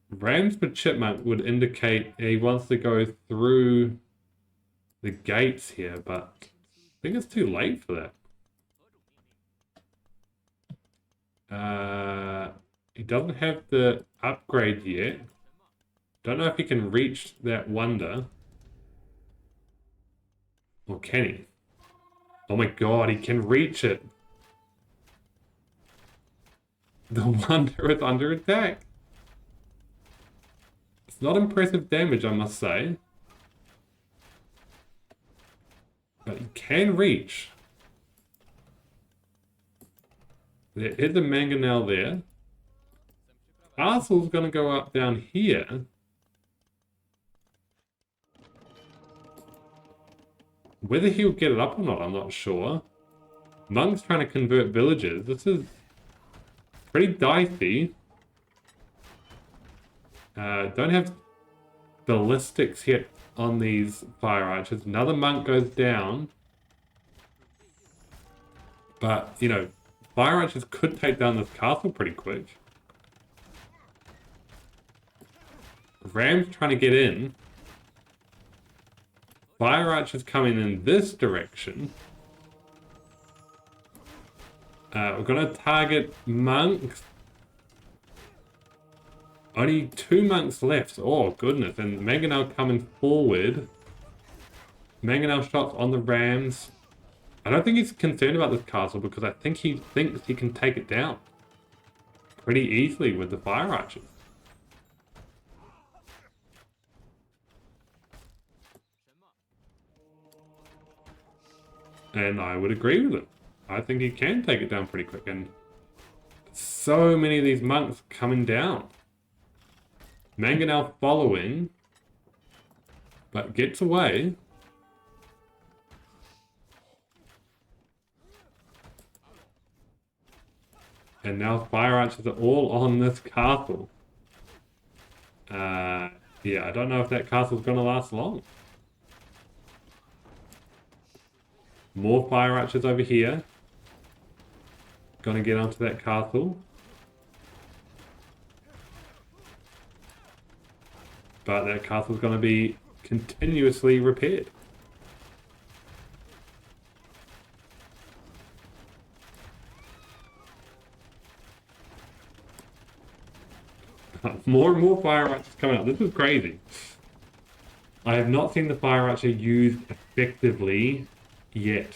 Rams for Chipmunk would indicate he wants to go through the gates here, but I think it's too late for that. He doesn't have the upgrade yet. Don't know if he can reach that wonder. Or can he? Oh my god, he can reach it. The wonder is under attack. It's not impressive damage, I must say. But he can reach. There is a mangonel there. Castle's going to go up down here. Whether he'll get it up or not, I'm not sure. Monk's trying to convert villagers. This is pretty dicey. Don't have ballistics hit on these Fire Archers. Another monk goes down. But, you know, Fire Archers could take down this castle pretty quick. Ram's trying to get in. Fire Archers coming in this direction. We're going to target monks. Only 2 monks left. Oh, goodness. And Mangonel coming forward. Mangonel shots on the Rams. I don't think he's concerned about this castle because I think he thinks he can take it down pretty easily with the Fire Archers. And I would agree with him. I think he can take it down pretty quick. And so many of these monks coming down. Mangonel following. But gets away. And now fire archers are all on this castle. Yeah, I don't know if that castle's gonna last long. More fire archers over here. Gonna get onto that castle. But that castle's gonna be continuously repaired. More and more fire archers coming out. This is crazy. I have not seen the fire archer used effectively yet.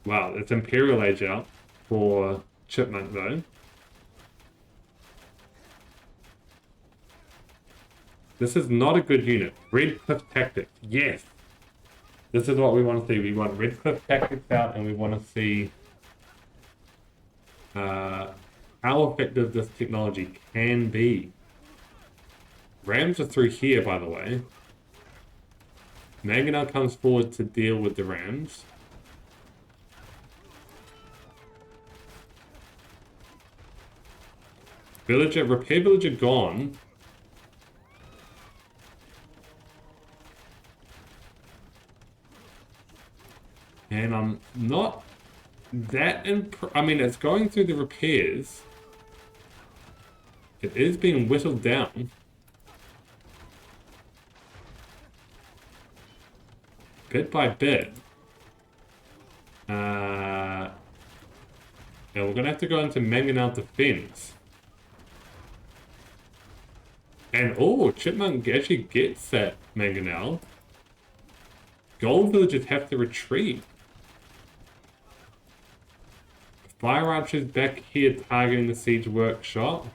Wow, it's Imperial Age out for Chipmunk though. This is not a good unit. Red Cliff Tactics, yes. This is what we want to see. We want Red Cliff Tactics out, and we want to see how effective this technology can be. Rams are through here, by the way. Mangonel comes forward to deal with the Rams. Repair villager gone. And I'm not that I mean, it's going through the repairs. It is being whittled down. Bit by bit. Yeah, we're gonna have to go into Mangonel defense. And oh, Chipmunk actually gets that Mangonel. Gold villagers have to retreat. Fire archers back here targeting the siege workshop.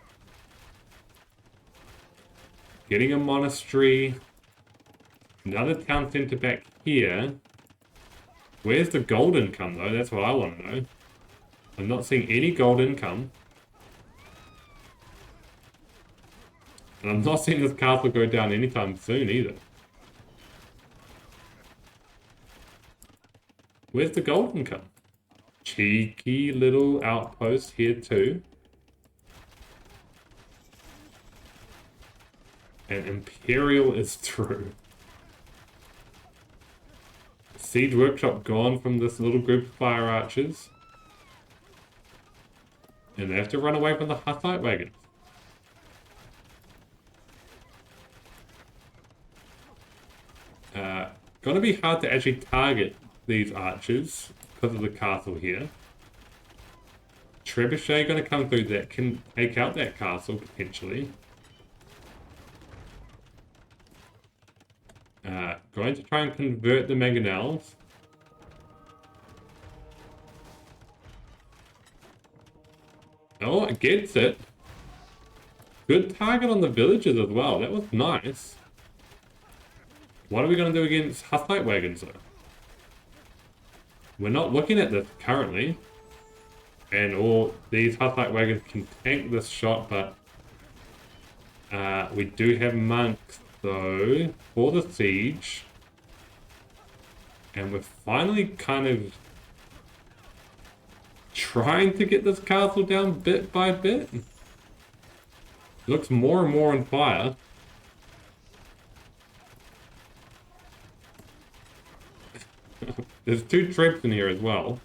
Getting a monastery. Another town center back here. Where's the gold income though? That's what I want to know. I'm not seeing any gold income. And I'm not seeing this castle go down anytime soon either. Where's the gold income? Cheeky little outpost here too. And Imperial is through. Siege workshop gone from this little group of fire archers. And they have to run away from the Hussite wagons. Gonna be hard to actually target these archers because of the castle here. Trebuchet gonna come through that can take out that castle potentially. Going to try and convert the mangonels. Oh, it gets it. Good target on the villagers as well. That was nice. What are we going to do against Hussite wagons, though? We're not looking at this currently. And all these Hussite wagons can tank this shot, but we do have monks, though, for the siege. And we're finally kind of trying to get this castle down bit by bit. It looks more and more on fire. There's 2 troops in here as well.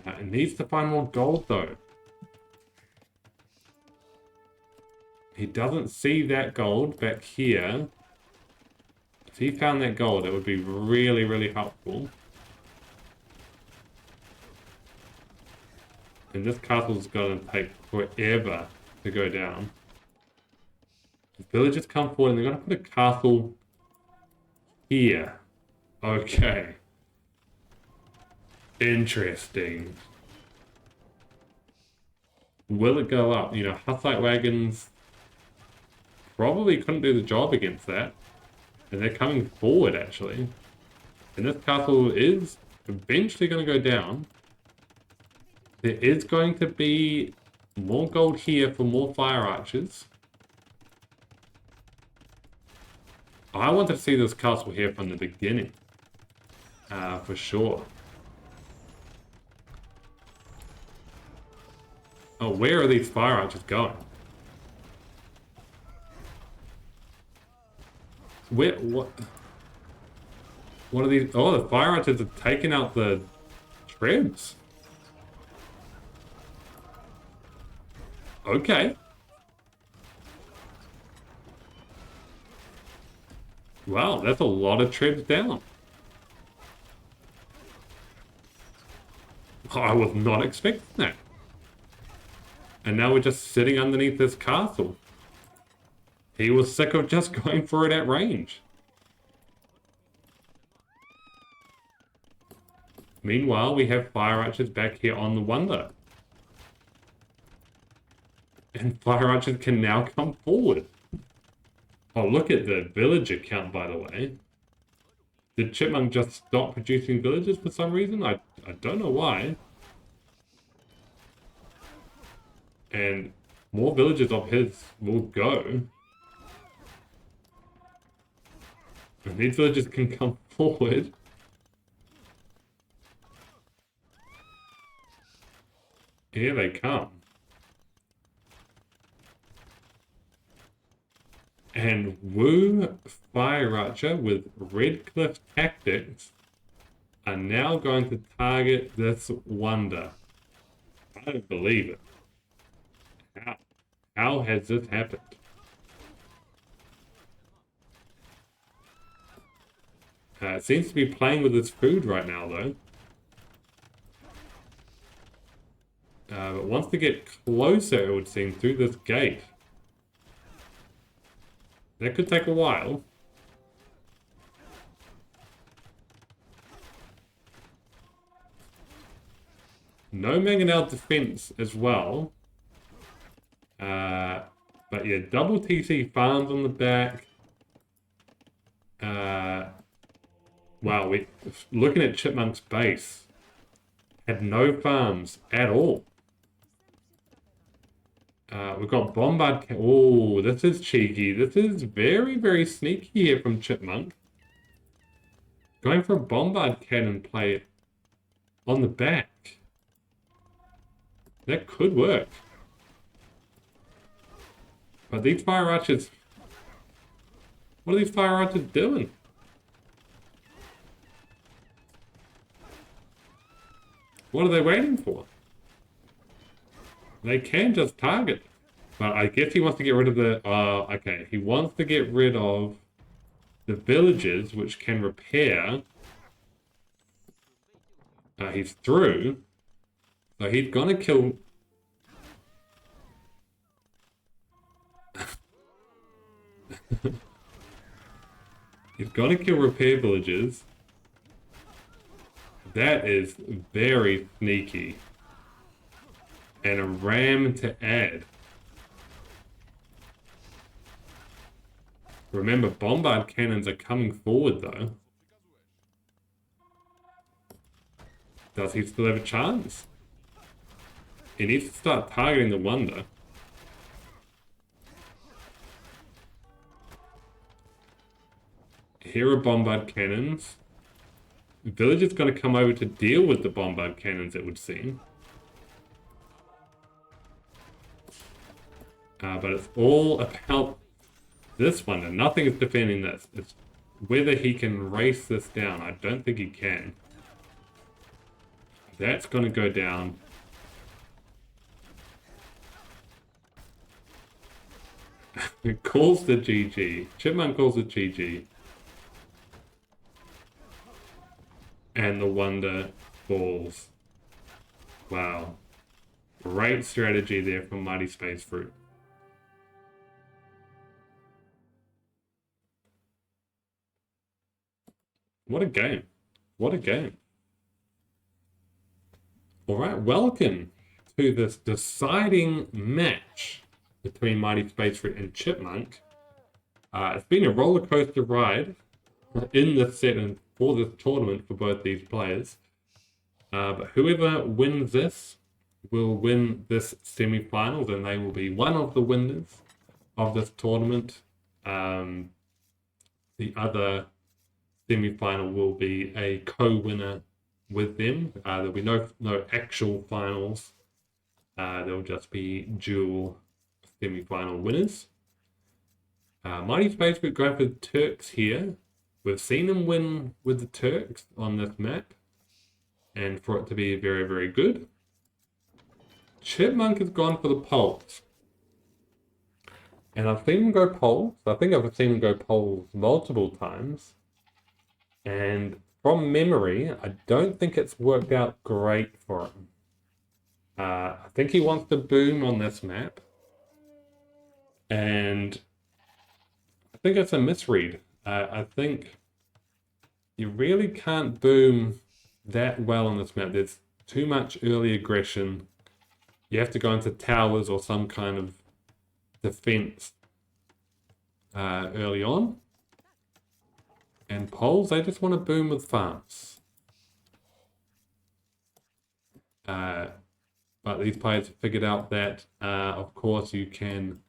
It needs to find more gold though. He doesn't see that gold back here. If he found that gold, it would be really, really helpful. And this castle's going to take forever to go down. The villagers come forward and they're going to put a castle here. Okay. Interesting. Will it go up? You know, Hussite wagons probably couldn't do the job against that. And they're coming forward, actually. And this castle is eventually going to go down. There is going to be more gold here for more fire archers. I wanted to see this castle here from the beginning. For sure. Oh, where are these fire archers going? Where, what? What are these? Oh, the fire archers are taking out the trebs. Okay. Wow, that's a lot of trebs down. Oh, I was not expecting that. And now we're just sitting underneath this castle. He was sick of just going for it at range. Meanwhile, we have fire archers back here on the Wonder. And fire archers can now come forward. Oh, look at the villager count, by the way. Did Chipmunk just stop producing villagers for some reason? I don't know why. And more villagers of his will go. And these villagers can come forward. Here they come. And Wu Fire Archer with Red Cliff Tactics are now going to target this Wonder. I don't believe it. How has this happened? It seems to be playing with its food right now, though. But wants to get closer, it would seem, through this gate. That could take a while. No Mangonel defense as well. But yeah, double TC farms on the back. Wow, looking at Chipmunk's base. Had no farms at all. We've got Bombard. Oh, this is cheeky. This is very, very sneaky here from Chipmunk. Going for a Bombard Cannon play on the back. That could work. But these fire archers... What are these fire archers doing? What are they waiting for? They can just target. But I guess he wants to get rid of the... okay. He wants to get rid of the villagers, which can repair. He's through. So he's gonna kill... He's gonna kill repair villagers. That is very sneaky. And a ram to add. Remember, bombard cannons are coming forward, though. Does he still have a chance? He needs to start targeting the Wonder. Here are bombard cannons. Villager's going to come over to deal with the bombard cannons, it would seem. But it's all about this one, and nothing is defending this. It's whether he can race this down. I don't think he can. That's going to go down. It calls the GG. Chipmunk calls it GG. And the Wonder falls. Wow. Great strategy there from Mighty Space Fruit. What a game. What a game. Alright, welcome to this deciding match between Mighty Space Fruit and Chipmunk. It's been a roller coaster ride in this set and for this tournament for both these players. But whoever wins this will win this semi-finals, and they will be one of the winners of this tournament. The other semi-final will be a co-winner with them. There'll be no actual finals There'll just be dual semi-final winners. Mighty Space Group going for the Turks here. We've seen them win with the Turks on this map, and for it to be very, very good. Chipmunk has gone for the Poles. And I've seen him go Poles. I think I've seen him go Poles multiple times. And from memory, I don't think it's worked out great for him. I think he wants to boom on this map. And I think it's a misread. I think you really can't boom that well on this map. There's too much early aggression. You have to go into towers or some kind of defense early on. And Poles, they just want to boom with farms. But these players have figured out that, of course, you can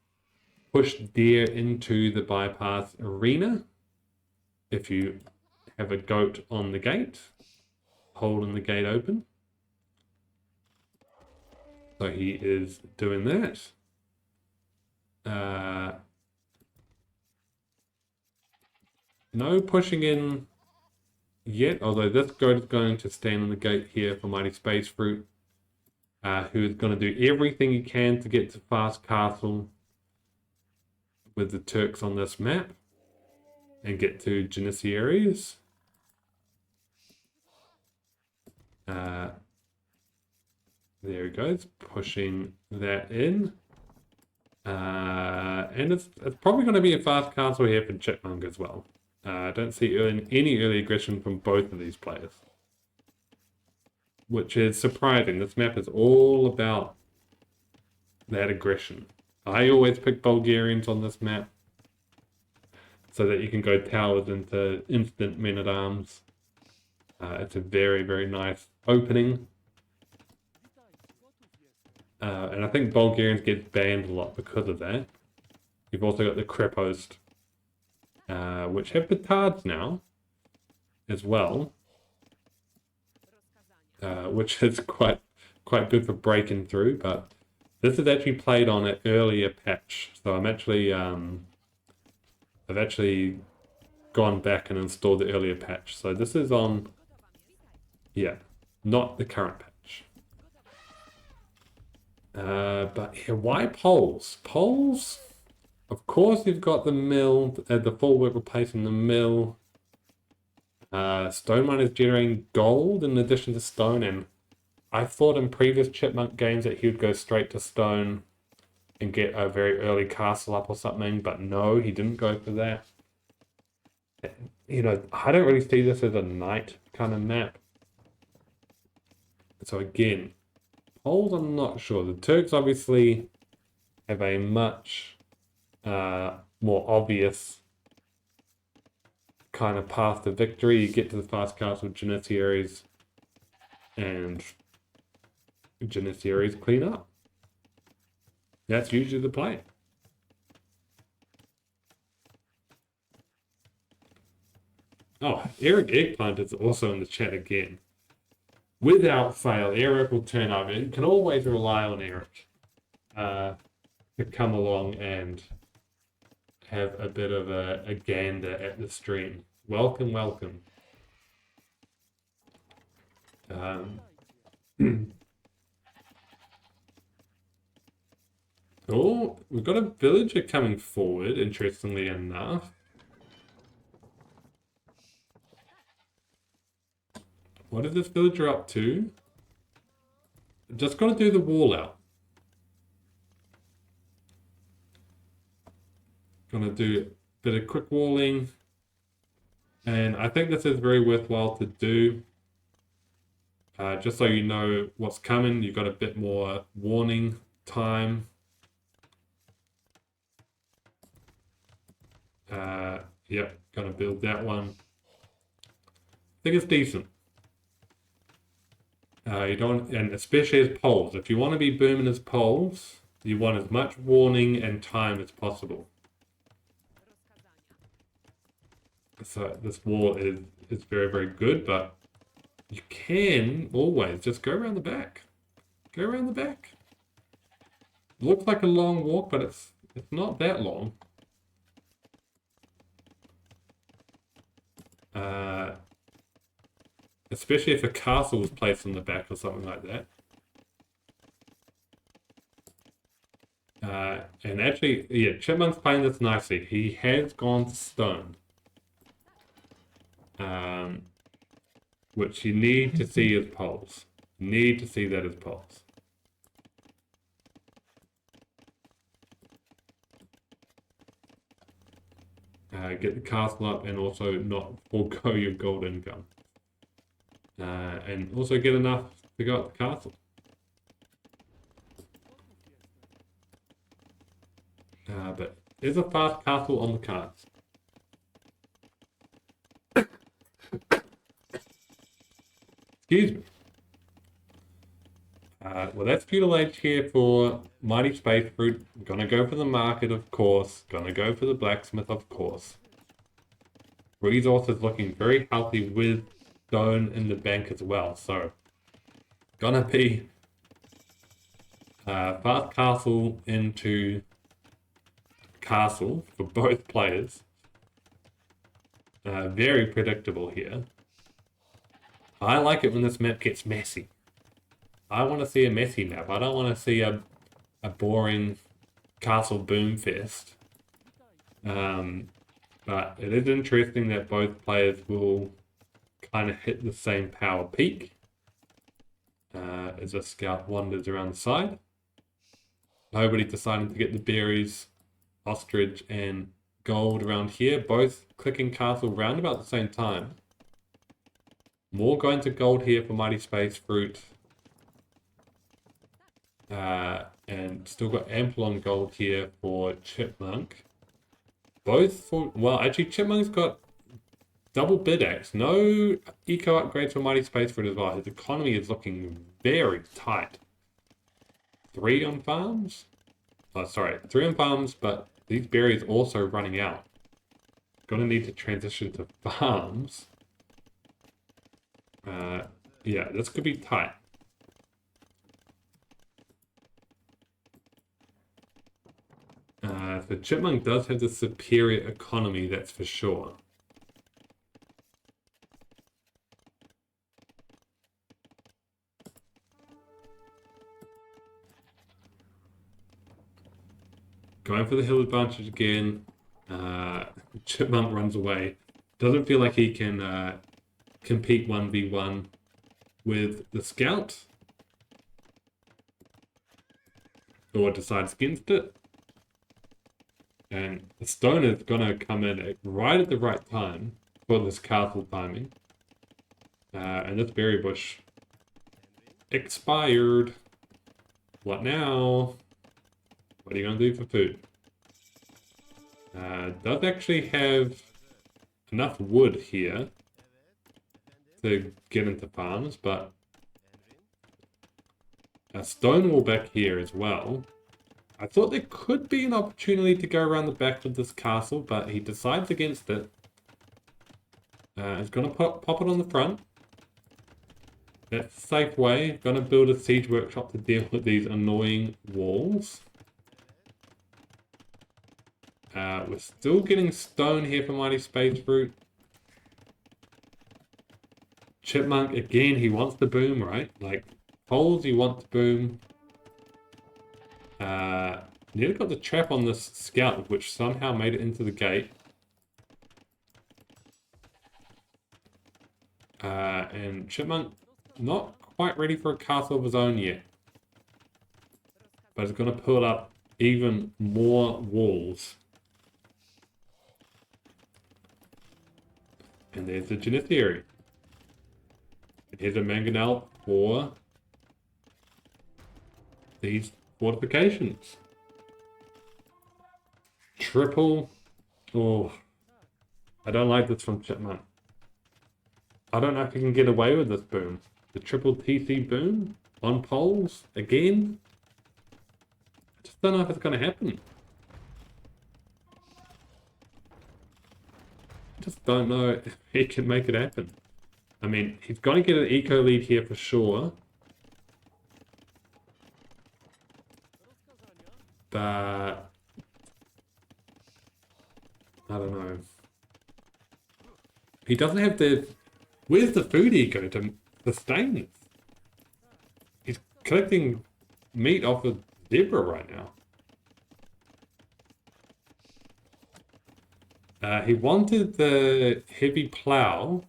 push deer into the bypass arena if you have a goat on the gate, holding the gate open. So he is doing that. No pushing in yet, although this goat is going to stand on the gate here for Mighty Space Fruit, who is going to do everything he can to get to Fast Castle with the Turks on this map and get to Janissaries. There he goes, pushing that in. And it's probably going to be a fast castle here for Chipmunk as well. I don't see any early aggression from both of these players, which is surprising. This map is all about that aggression. I always pick Bulgarians on this map so that you can go towers into instant men-at-arms. It's a very, very nice opening. And I think Bulgarians get banned a lot because of that. You've also got the Krepost, which have petards now as well, which is quite good for breaking through. But this is actually played on an earlier patch, so I've actually gone back and installed the earlier patch. So this is on, yeah, not the current patch. But yeah, why Poles? Poles, of course, you've got the mill, the full work replacing the mill. Stone mine is generating gold in addition to stone, and I thought in previous Chipmunk games that he would go straight to stone and get a very early castle up or something, but no, he didn't go for that. You know, I don't really see this as a knight kind of map. So again, Poles, I'm not sure. The Turks obviously have a much more obvious kind of path to victory. You get to the fast castle Janissaries and Janissaries clean up. That's usually the play. Oh, Eric Eggplant is also in the chat again. Without fail, Eric will turn up. You can always rely on Eric to come along and have a bit of a gander at the stream. Welcome, welcome. Oh, we've got a villager coming forward, interestingly enough. What is this villager up to? Just got to do the wall out. Gonna do a bit of quick walling. And I think this is very worthwhile to do. Just so you know what's coming, you've got a bit more warning time. Yep, gonna build that one. I think it's decent. You don't, and especially as Poles. If you want to be booming as Poles, you want as much warning and time as possible. So this wall is very, very good, but you can always just go around the back. Go around the back. looks like a long walk, but it's not that long. Especially if a castle was placed on the back or something like that. And actually, yeah, Chipmunk's playing this nicely. He has gone stone. Which you need to see as poles. You need to see that as poles. Get the castle up and also not forego your gold income. And also get enough to go up the castle. But there's a fast castle on the cards. Excuse me. Well, that's feudal age here for Mighty Space Fruit. Gonna go for the market, of course. Gonna go for the blacksmith, of course. Resource is looking very healthy with stone in the bank as well. So, gonna be fast castle into castle for both players. Very predictable here. I like it when this map gets messy. I want to see a messy map. I don't want to see a boring castle boom fest. But it is interesting that both players will kind of hit the same power peak as a scout wanders around the side. Nobody deciding to get the berries, ostrich, and gold around here, both clicking castle round about the same time. More going to gold here for Mighty Space Fruit. And still got ample on gold here for Chipmunk. Both for, well, actually Chipmunk's got double bid axe. No eco upgrades for Mighty Space Fruit as well. His economy is looking very tight. 3 on farms? Oh, sorry, 3 on farms, but these berries also running out. Gonna need to transition to farms. Yeah, this could be tight. So Chipmunk does have the superior economy, that's for sure. Going for the hill advantage again. Chipmunk runs away. Doesn't feel like he can compete 1v1 with the scout. Or decides against it. And the stone is going to come in right at the right time for this castle timing. And this berry bush expired. What now? What are you going to do for food? Does actually have enough wood here to get into farms, but a stone wall back here as well. I thought there could be an opportunity to go around the back of this castle, but he decides against it. He's going to pop it on the front. That's a safe way. Going to build a siege workshop to deal with these annoying walls. We're still getting stone here for Mighty Space Fruit. Chipmunk, again, he wants the boom, right? Like, poles, he wants boom. Nearly got the trap on this scout, which somehow made it into the gate. And Chipmunk, not quite ready for a castle of his own yet. But he's going to pull up even more walls. And there's the Genetheri. And here's a mangonel for these fortifications. Triple. Oh, I don't like this from Chipmunk. I don't know if you can get away with this boom. The triple TC boom on poles again. I just don't know if it's going to happen. I just don't know if he can make it happen. I mean, he's going to get an eco lead here for sure. I don't know. He doesn't have the... Where's the food eco to sustain this? He's collecting meat off a zebra right now. He wanted the heavy plow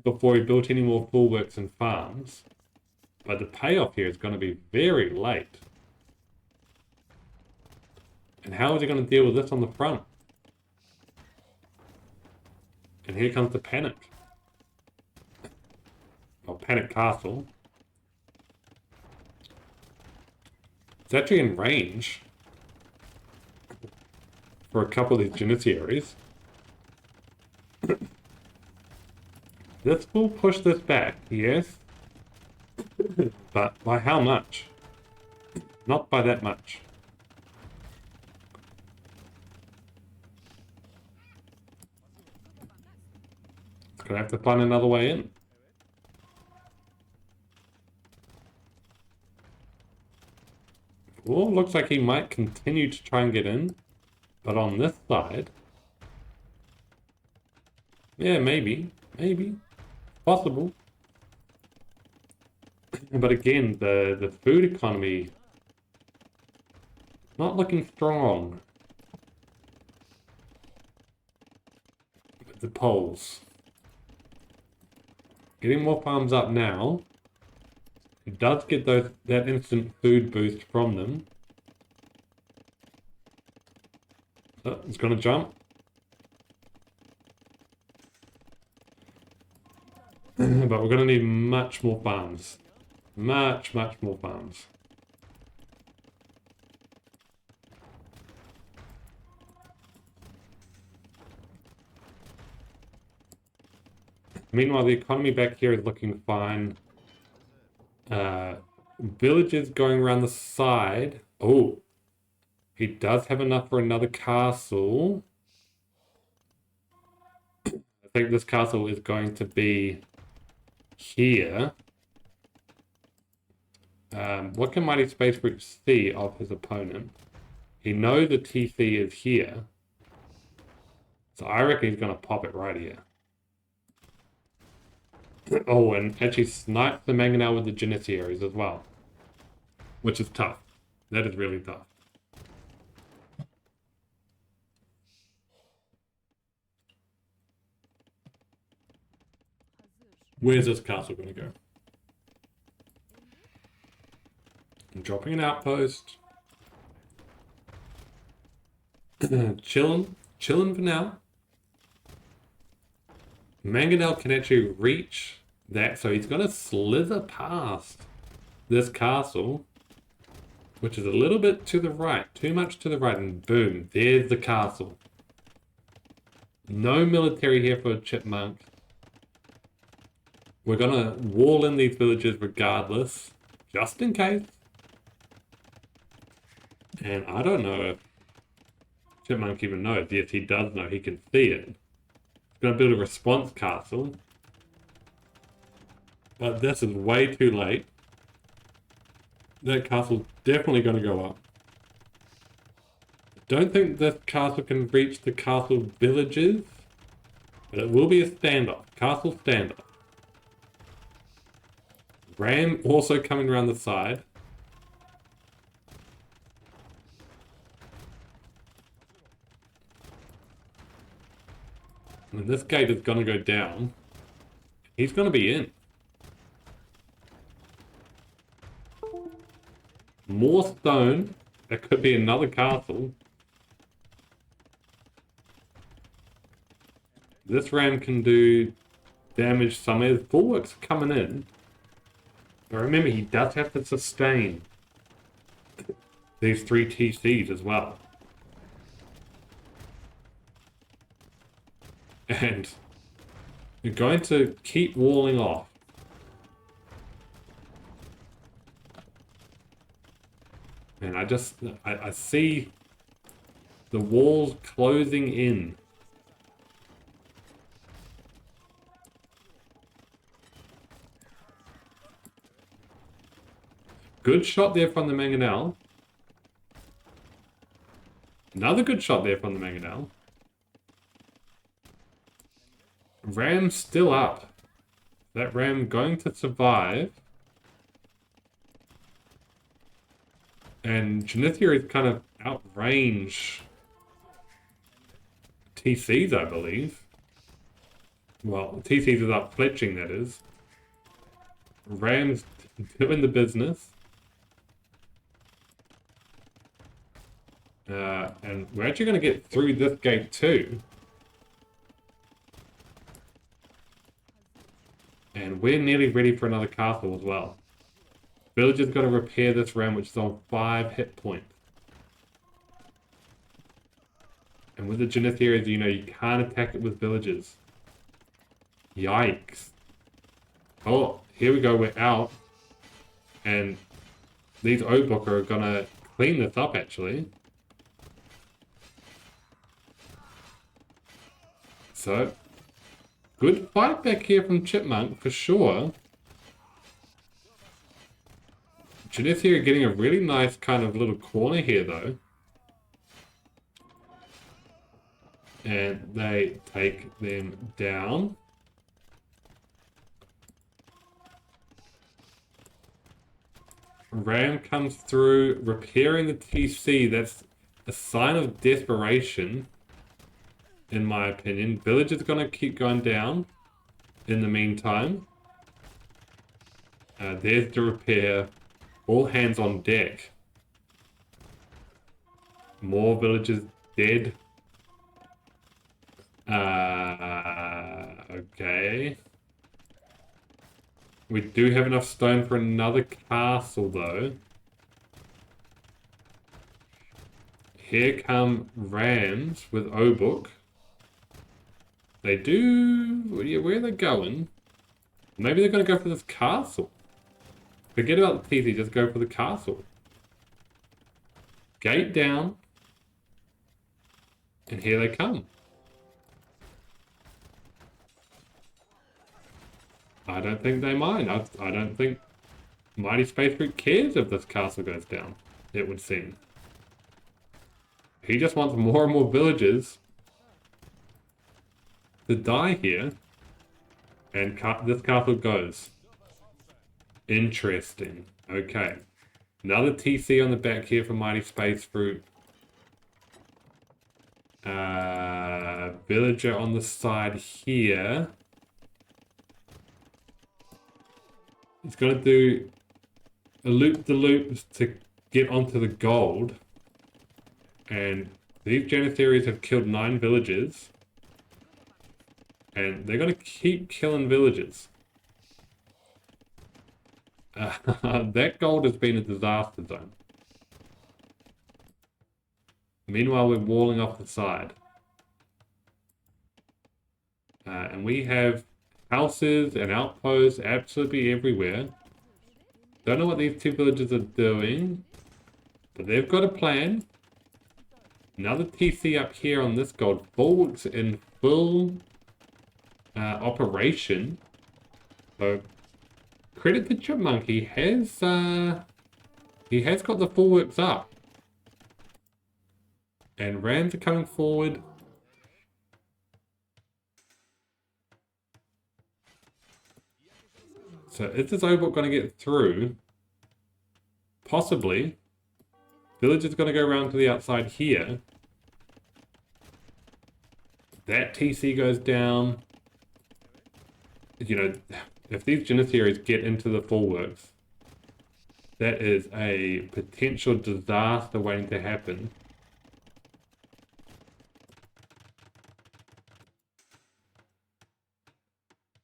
before he built any more fullworks and farms. But the payoff here is going to be very late. And how is he going to deal with this on the front? And here comes the panic. Oh, panic castle. It's actually in range for a couple of these Genitiaries. This will push this back, yes. But by how much? Not by that much. It's gonna have to find another way in. Well, looks like he might continue to try and get in. But on this side... Yeah, maybe. Maybe. Possible. But again, the food economy... not looking strong. The polls. Getting more farms up now. It does get that instant food boost from them. Oh, it's gonna jump. But we're gonna need much more farms. Much more farms. Meanwhile, the economy back here is looking fine. Villages going around the side. Oh, he does have enough for another castle. I think this castle is going to be here. What can Mighty Space Group see of his opponent? He knows the TC is here. So I reckon he's going to pop it right here. Oh, and actually snipe the Mangonel with the Genitiaries as well. Which is tough. That is really tough. Where's this castle going to go? I'm dropping an outpost. Chilling for now. Mangonel can actually reach that, so he's going to slither past this castle, which is a little bit to the right, too much to the right, and boom, there's the castle. No military here for Chipmunk. We're going to wall in these villages regardless, just in case. And I don't know if Chipmunk even knows. Yes, he does know. He can see it. Going to build a response castle, but this is way too late. That castle's definitely going to go up. Don't think this castle can reach the castle villages, but it will be a standoff. Castle standoff. Ram also coming around the side. And this gate is going to go down. He's going to be in. More stone. That could be another castle. This ram can do damage somewhere. The bulwarks are coming in. But remember, he does have to sustain these 3 TCs as well. And you're going to keep walling off. And I see the walls closing in. Good shot there from the Mangonel. Another good shot there from the Mangonel. Ram's still up. That ram going to survive. And Genithia is kind of outrange TCs, I believe. Well, TCs is up fletching, that is. Ram's doing the business. And we're actually going to get through this gate too. And we're nearly ready for another castle as well. Villager's got to repair this ram, which is on 5 hit points. And with the Genithia, you know, you can't attack it with villagers. Yikes. Oh, here we go, we're out. And these Obok are gonna clean this up, actually. So, good fight back here from Chipmunk, for sure. Genithia are getting a really nice kind of little corner here, though. And they take them down. Ram comes through, repairing the TC. That's a sign of desperation, in my opinion. Village is going to keep going down in the meantime. There's the repair. All hands on deck. More villagers dead. Okay. We do have enough stone for another castle, though. Here come rams with Obok. They do... Where are they going? Maybe they're going to go for this castle. Forget about the TC, just go for the castle. Gate down. And here they come. I don't think they mind. I don't think Mighty Space Group cares if this castle goes down, it would seem. He just wants more and more villagers to die here. And this castle goes. Interesting. Okay. Another TC on the back here for Mighty Space Fruit. Villager on the side here. He's going to do a loop-de-loop to get onto the gold. And these Janissaries have killed 9 villagers. And they're going to keep killing villagers. That gold has been a disaster zone. Meanwhile, we're walling off the side. And we have houses and outposts absolutely everywhere. Don't know what these 2 villages are doing. But they've got a plan. Another TC up here on this gold. Bulwarks in full operation. So credit to Chipmunk. He has got the bulwarks up. And rams are coming forward. So is this Obok going to get through? Possibly. Village is going to go around to the outside here. That TC goes down. You know, if these Janissaries get into the bulwarks, that is a potential disaster waiting to happen.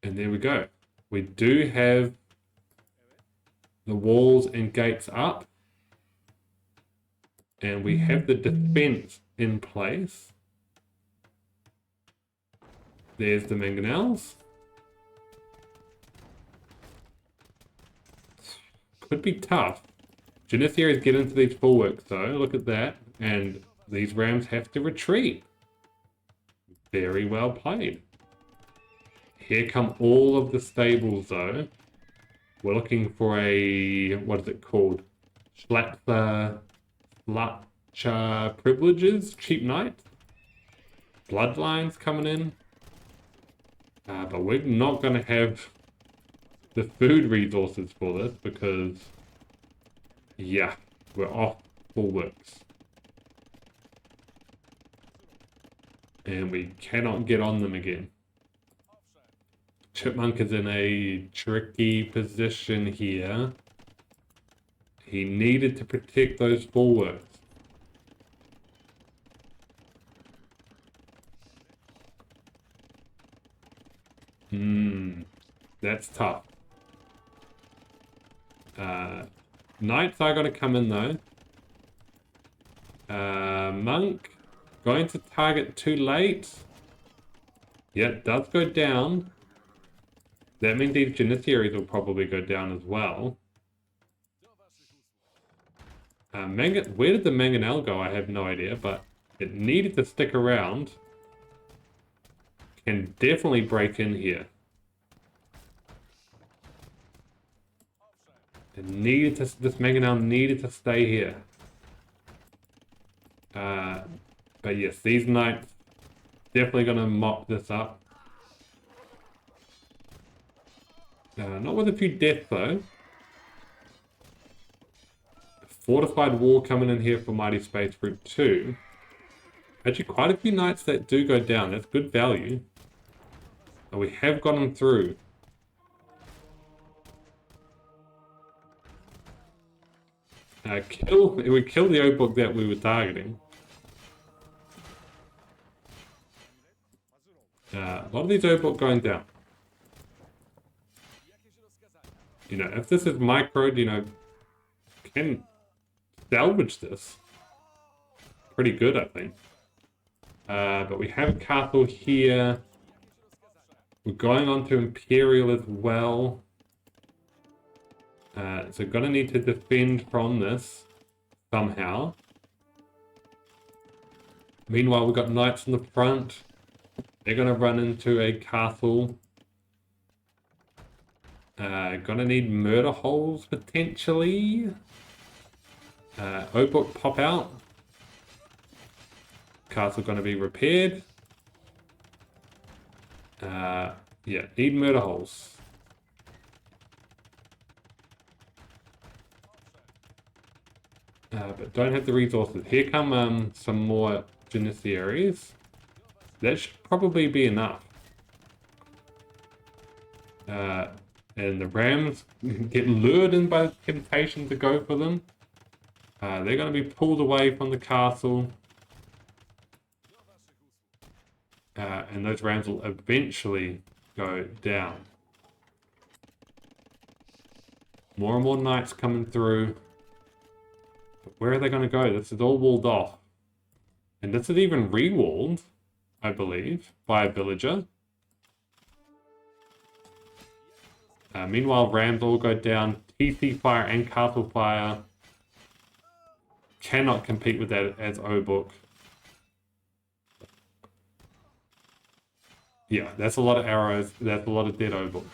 And there we go. We do have the walls and gates up. And we have the defense in place. There's the mangonels. Could be tough. Janissaries get into these bulwarks though. Look at that. And these rams have to retreat. Very well played. Here come all of the stables though. We're looking for a, what is it called? Schlatzer privileges, cheap knight. Bloodlines coming in. But we're not going to have the food resources for this because, yeah, we're off bulwarks. And we cannot get on them again. Chipmunk is in a tricky position here. He needed to protect those bulwarks. That's tough. Knights are going to come in though. Monk, going to target too late. Yeah, it does go down. That means these Janissaries will probably go down as well. Where did the Mangonel go? I have no idea, but it needed to stick around. Can definitely break in here. It needed to. This Mangonel needed to stay here. But yes, these knights definitely gonna mop this up. Not with a few deaths though. Fortified wall coming in here for Mighty Space Route 2. Actually, quite a few knights that do go down. That's good value. And we have got them through. We killed the O-Book that we were targeting. A lot of these O-Book going down. You know, if this is microed, you know, can salvage this. Pretty good, I think. But we have a castle here. We're going on to Imperial as well. So gonna need to defend from this somehow. Meanwhile, we've got knights in the front. They're gonna run into a castle. Gonna need murder holes potentially. O-Book pop out. Castle gonna be repaired. Yeah, need murder holes. But don't have the resources. Here come some more Janissaries. That should probably be enough. And the Rams get lured in by the temptation to go for them. They're going to be pulled away from the castle. And those Rams will eventually go down. More and more knights coming through. But where are they going to go? This is all walled off. And this is even re-walled, I believe, by a villager. Meanwhile, Rams all go down. TC Fire and Castle Fire cannot compete with that as O-Book. Yeah, that's a lot of arrows. That's a lot of dead O-Book.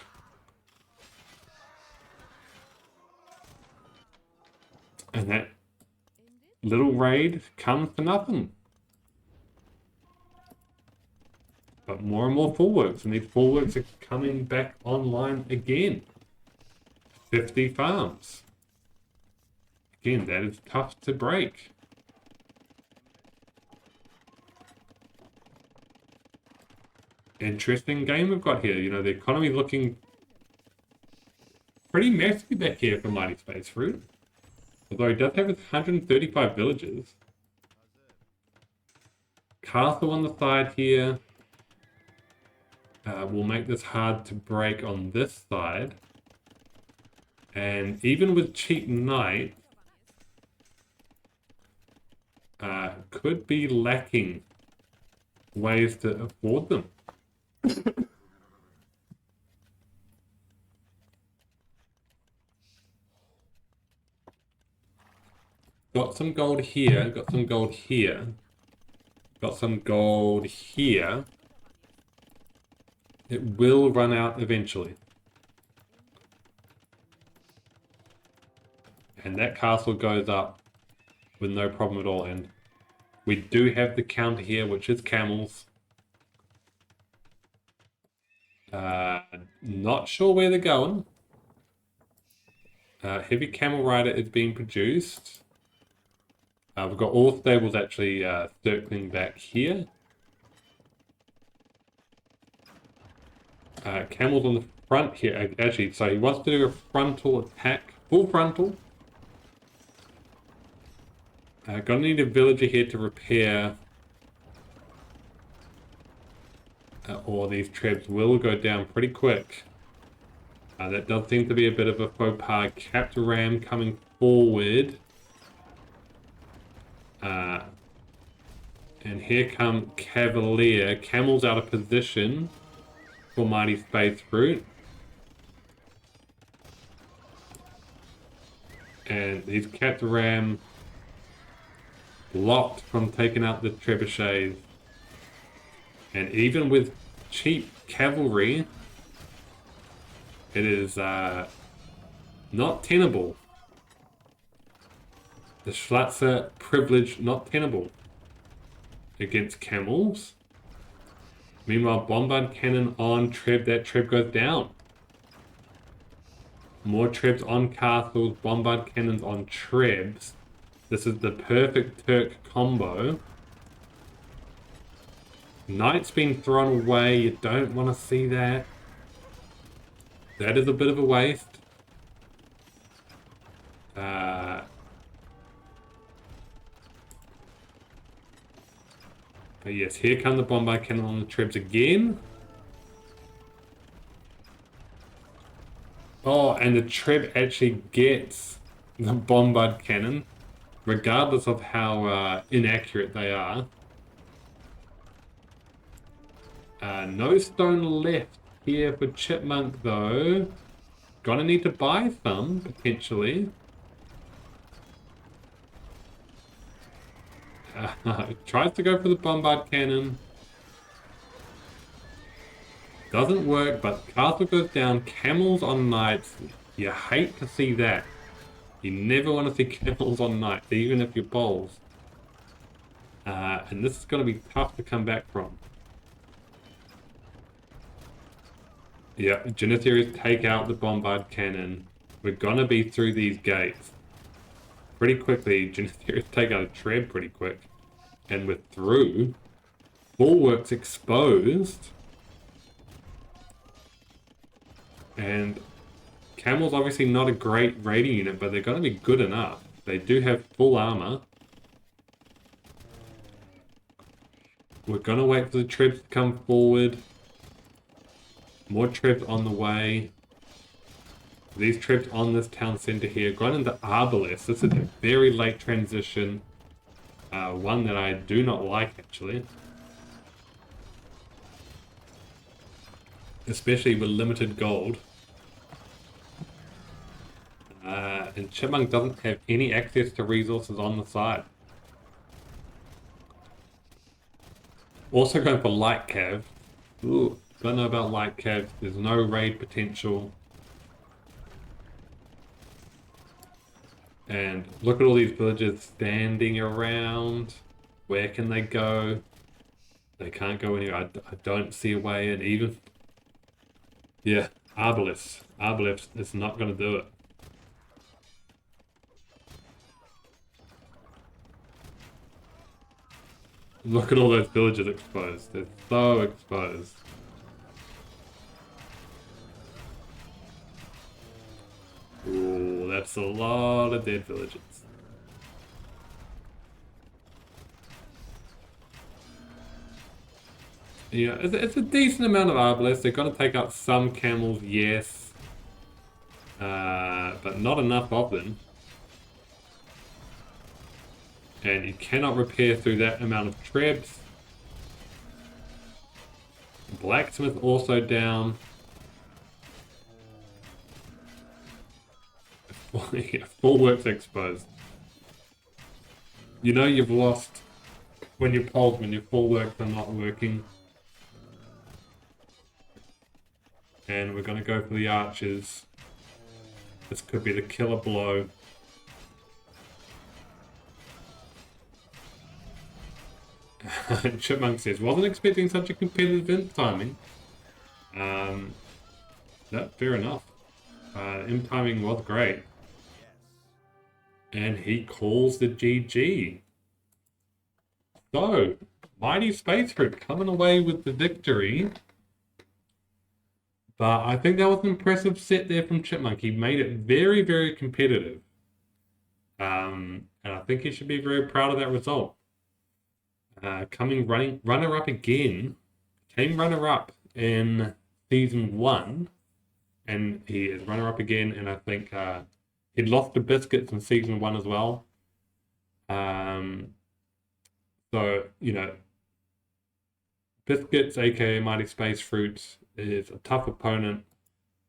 And that little raid comes to nothing. But more and more bulwarks, and these bulwarks are coming back online again. 50 farms. Again, that is tough to break. Interesting game we've got here. You know, the economy looking pretty messy back here for Mighty Space Route. Although it does have 135 villages. Castle on the side here. Will make this hard to break on this side. And even with cheap knights, could be lacking ways to afford them. Got some gold here, got some gold here, got some gold here. It will run out eventually. And that castle goes up with no problem at all. And we do have the counter here, which is camels. Not sure where they're going. Heavy Camel Rider is being produced. We've got all stables actually circling back here. Camel's on the front here. Actually, so he wants to do a frontal attack. Full frontal. Gonna need a villager here to repair. Or these trebs will go down pretty quick. That does seem to be a bit of a faux pas. Capped ram coming forward. And here come Cavalier. Camel's out of position for Mighty Space Fruit. And he's capped ram blocked from taking out the trebuchets. And even with cheap cavalry, it is not tenable. The Schlatzer privilege not tenable against camels. Meanwhile, bombard cannon on Treb. That Treb goes down. More Trebs on castles, bombard cannons on Trebs. This is the perfect Turk combo. Knight's been thrown away. You don't want to see that. That is a bit of a waste. But yes, here come the bombard cannon on the Trebs again. Oh, and the Treb actually gets the bombard cannon, regardless of how inaccurate they are. No stone left here for Chipmunk, though. Gonna need to buy some, potentially. Tries to go for the bombard cannon. Doesn't work, but castle goes down. Camels on knights. You hate to see that. You never want to see camels on knights, even if you're bowls. And this is going to be tough to come back from. Yeah, Janissaries take out the bombard cannon. We're going to be through these gates pretty quickly. Janissaries take out a Treb pretty quick. And we're through. Bulwarks exposed. And Camel's obviously not a great raiding unit, but they're going to be good enough. They do have full armor. We're going to wait for the Trebs to come forward. More Trebs on the way. These Trebs on this town center here. Gone into Arbalest. This is a very late transition. One that I do not like, actually. Especially with limited gold. And Chipmunk doesn't have any access to resources on the side. Also going for light cav. Ooh, don't know about light cav. There's no raid potential. And look at all these villagers standing around. Where can they go? They can't go anywhere. I don't see a way in even. Yeah, Arbalest. Arbalest is not going to do it. Look at all those villagers exposed. They're so exposed. Ooh, that's a lot of dead villagers. Yeah, it's a decent amount of Arbalest. They're going to take out some camels, yes. But not enough of them. And you cannot repair through that amount of Trebs. Blacksmith also down. Full works exposed. You know you've lost when your poles, when your full works are not working. And we're going to go for the archers. This could be the killer blow. Chipmunk says, wasn't expecting such a competitive timing. No, fair enough. M timing was great. And he calls the GG. So, Mighty Space Fruit coming away with the victory. But I think that was an impressive set there from Chipmunk. He made it very, very competitive. And I think he should be very proud of that result. Coming runner-up again. Came runner-up in season 1. And he is runner-up again. And I think he'd lost to Biscuits in season 1 as well. So, Biscuits, aka Mighty Space Fruit, is a tough opponent,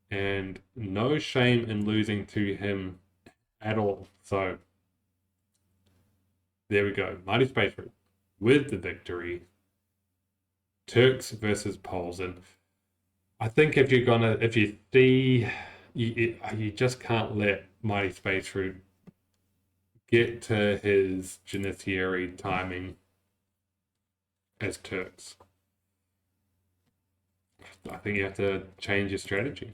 and no shame in losing to him at all. So, there we go. Mighty Space Fruit with the victory. Turks versus Poles. And I think if you see, you just can't let Mighty Space Fruit get to his Janiciary timing as Turks. I think you have to change your strategy.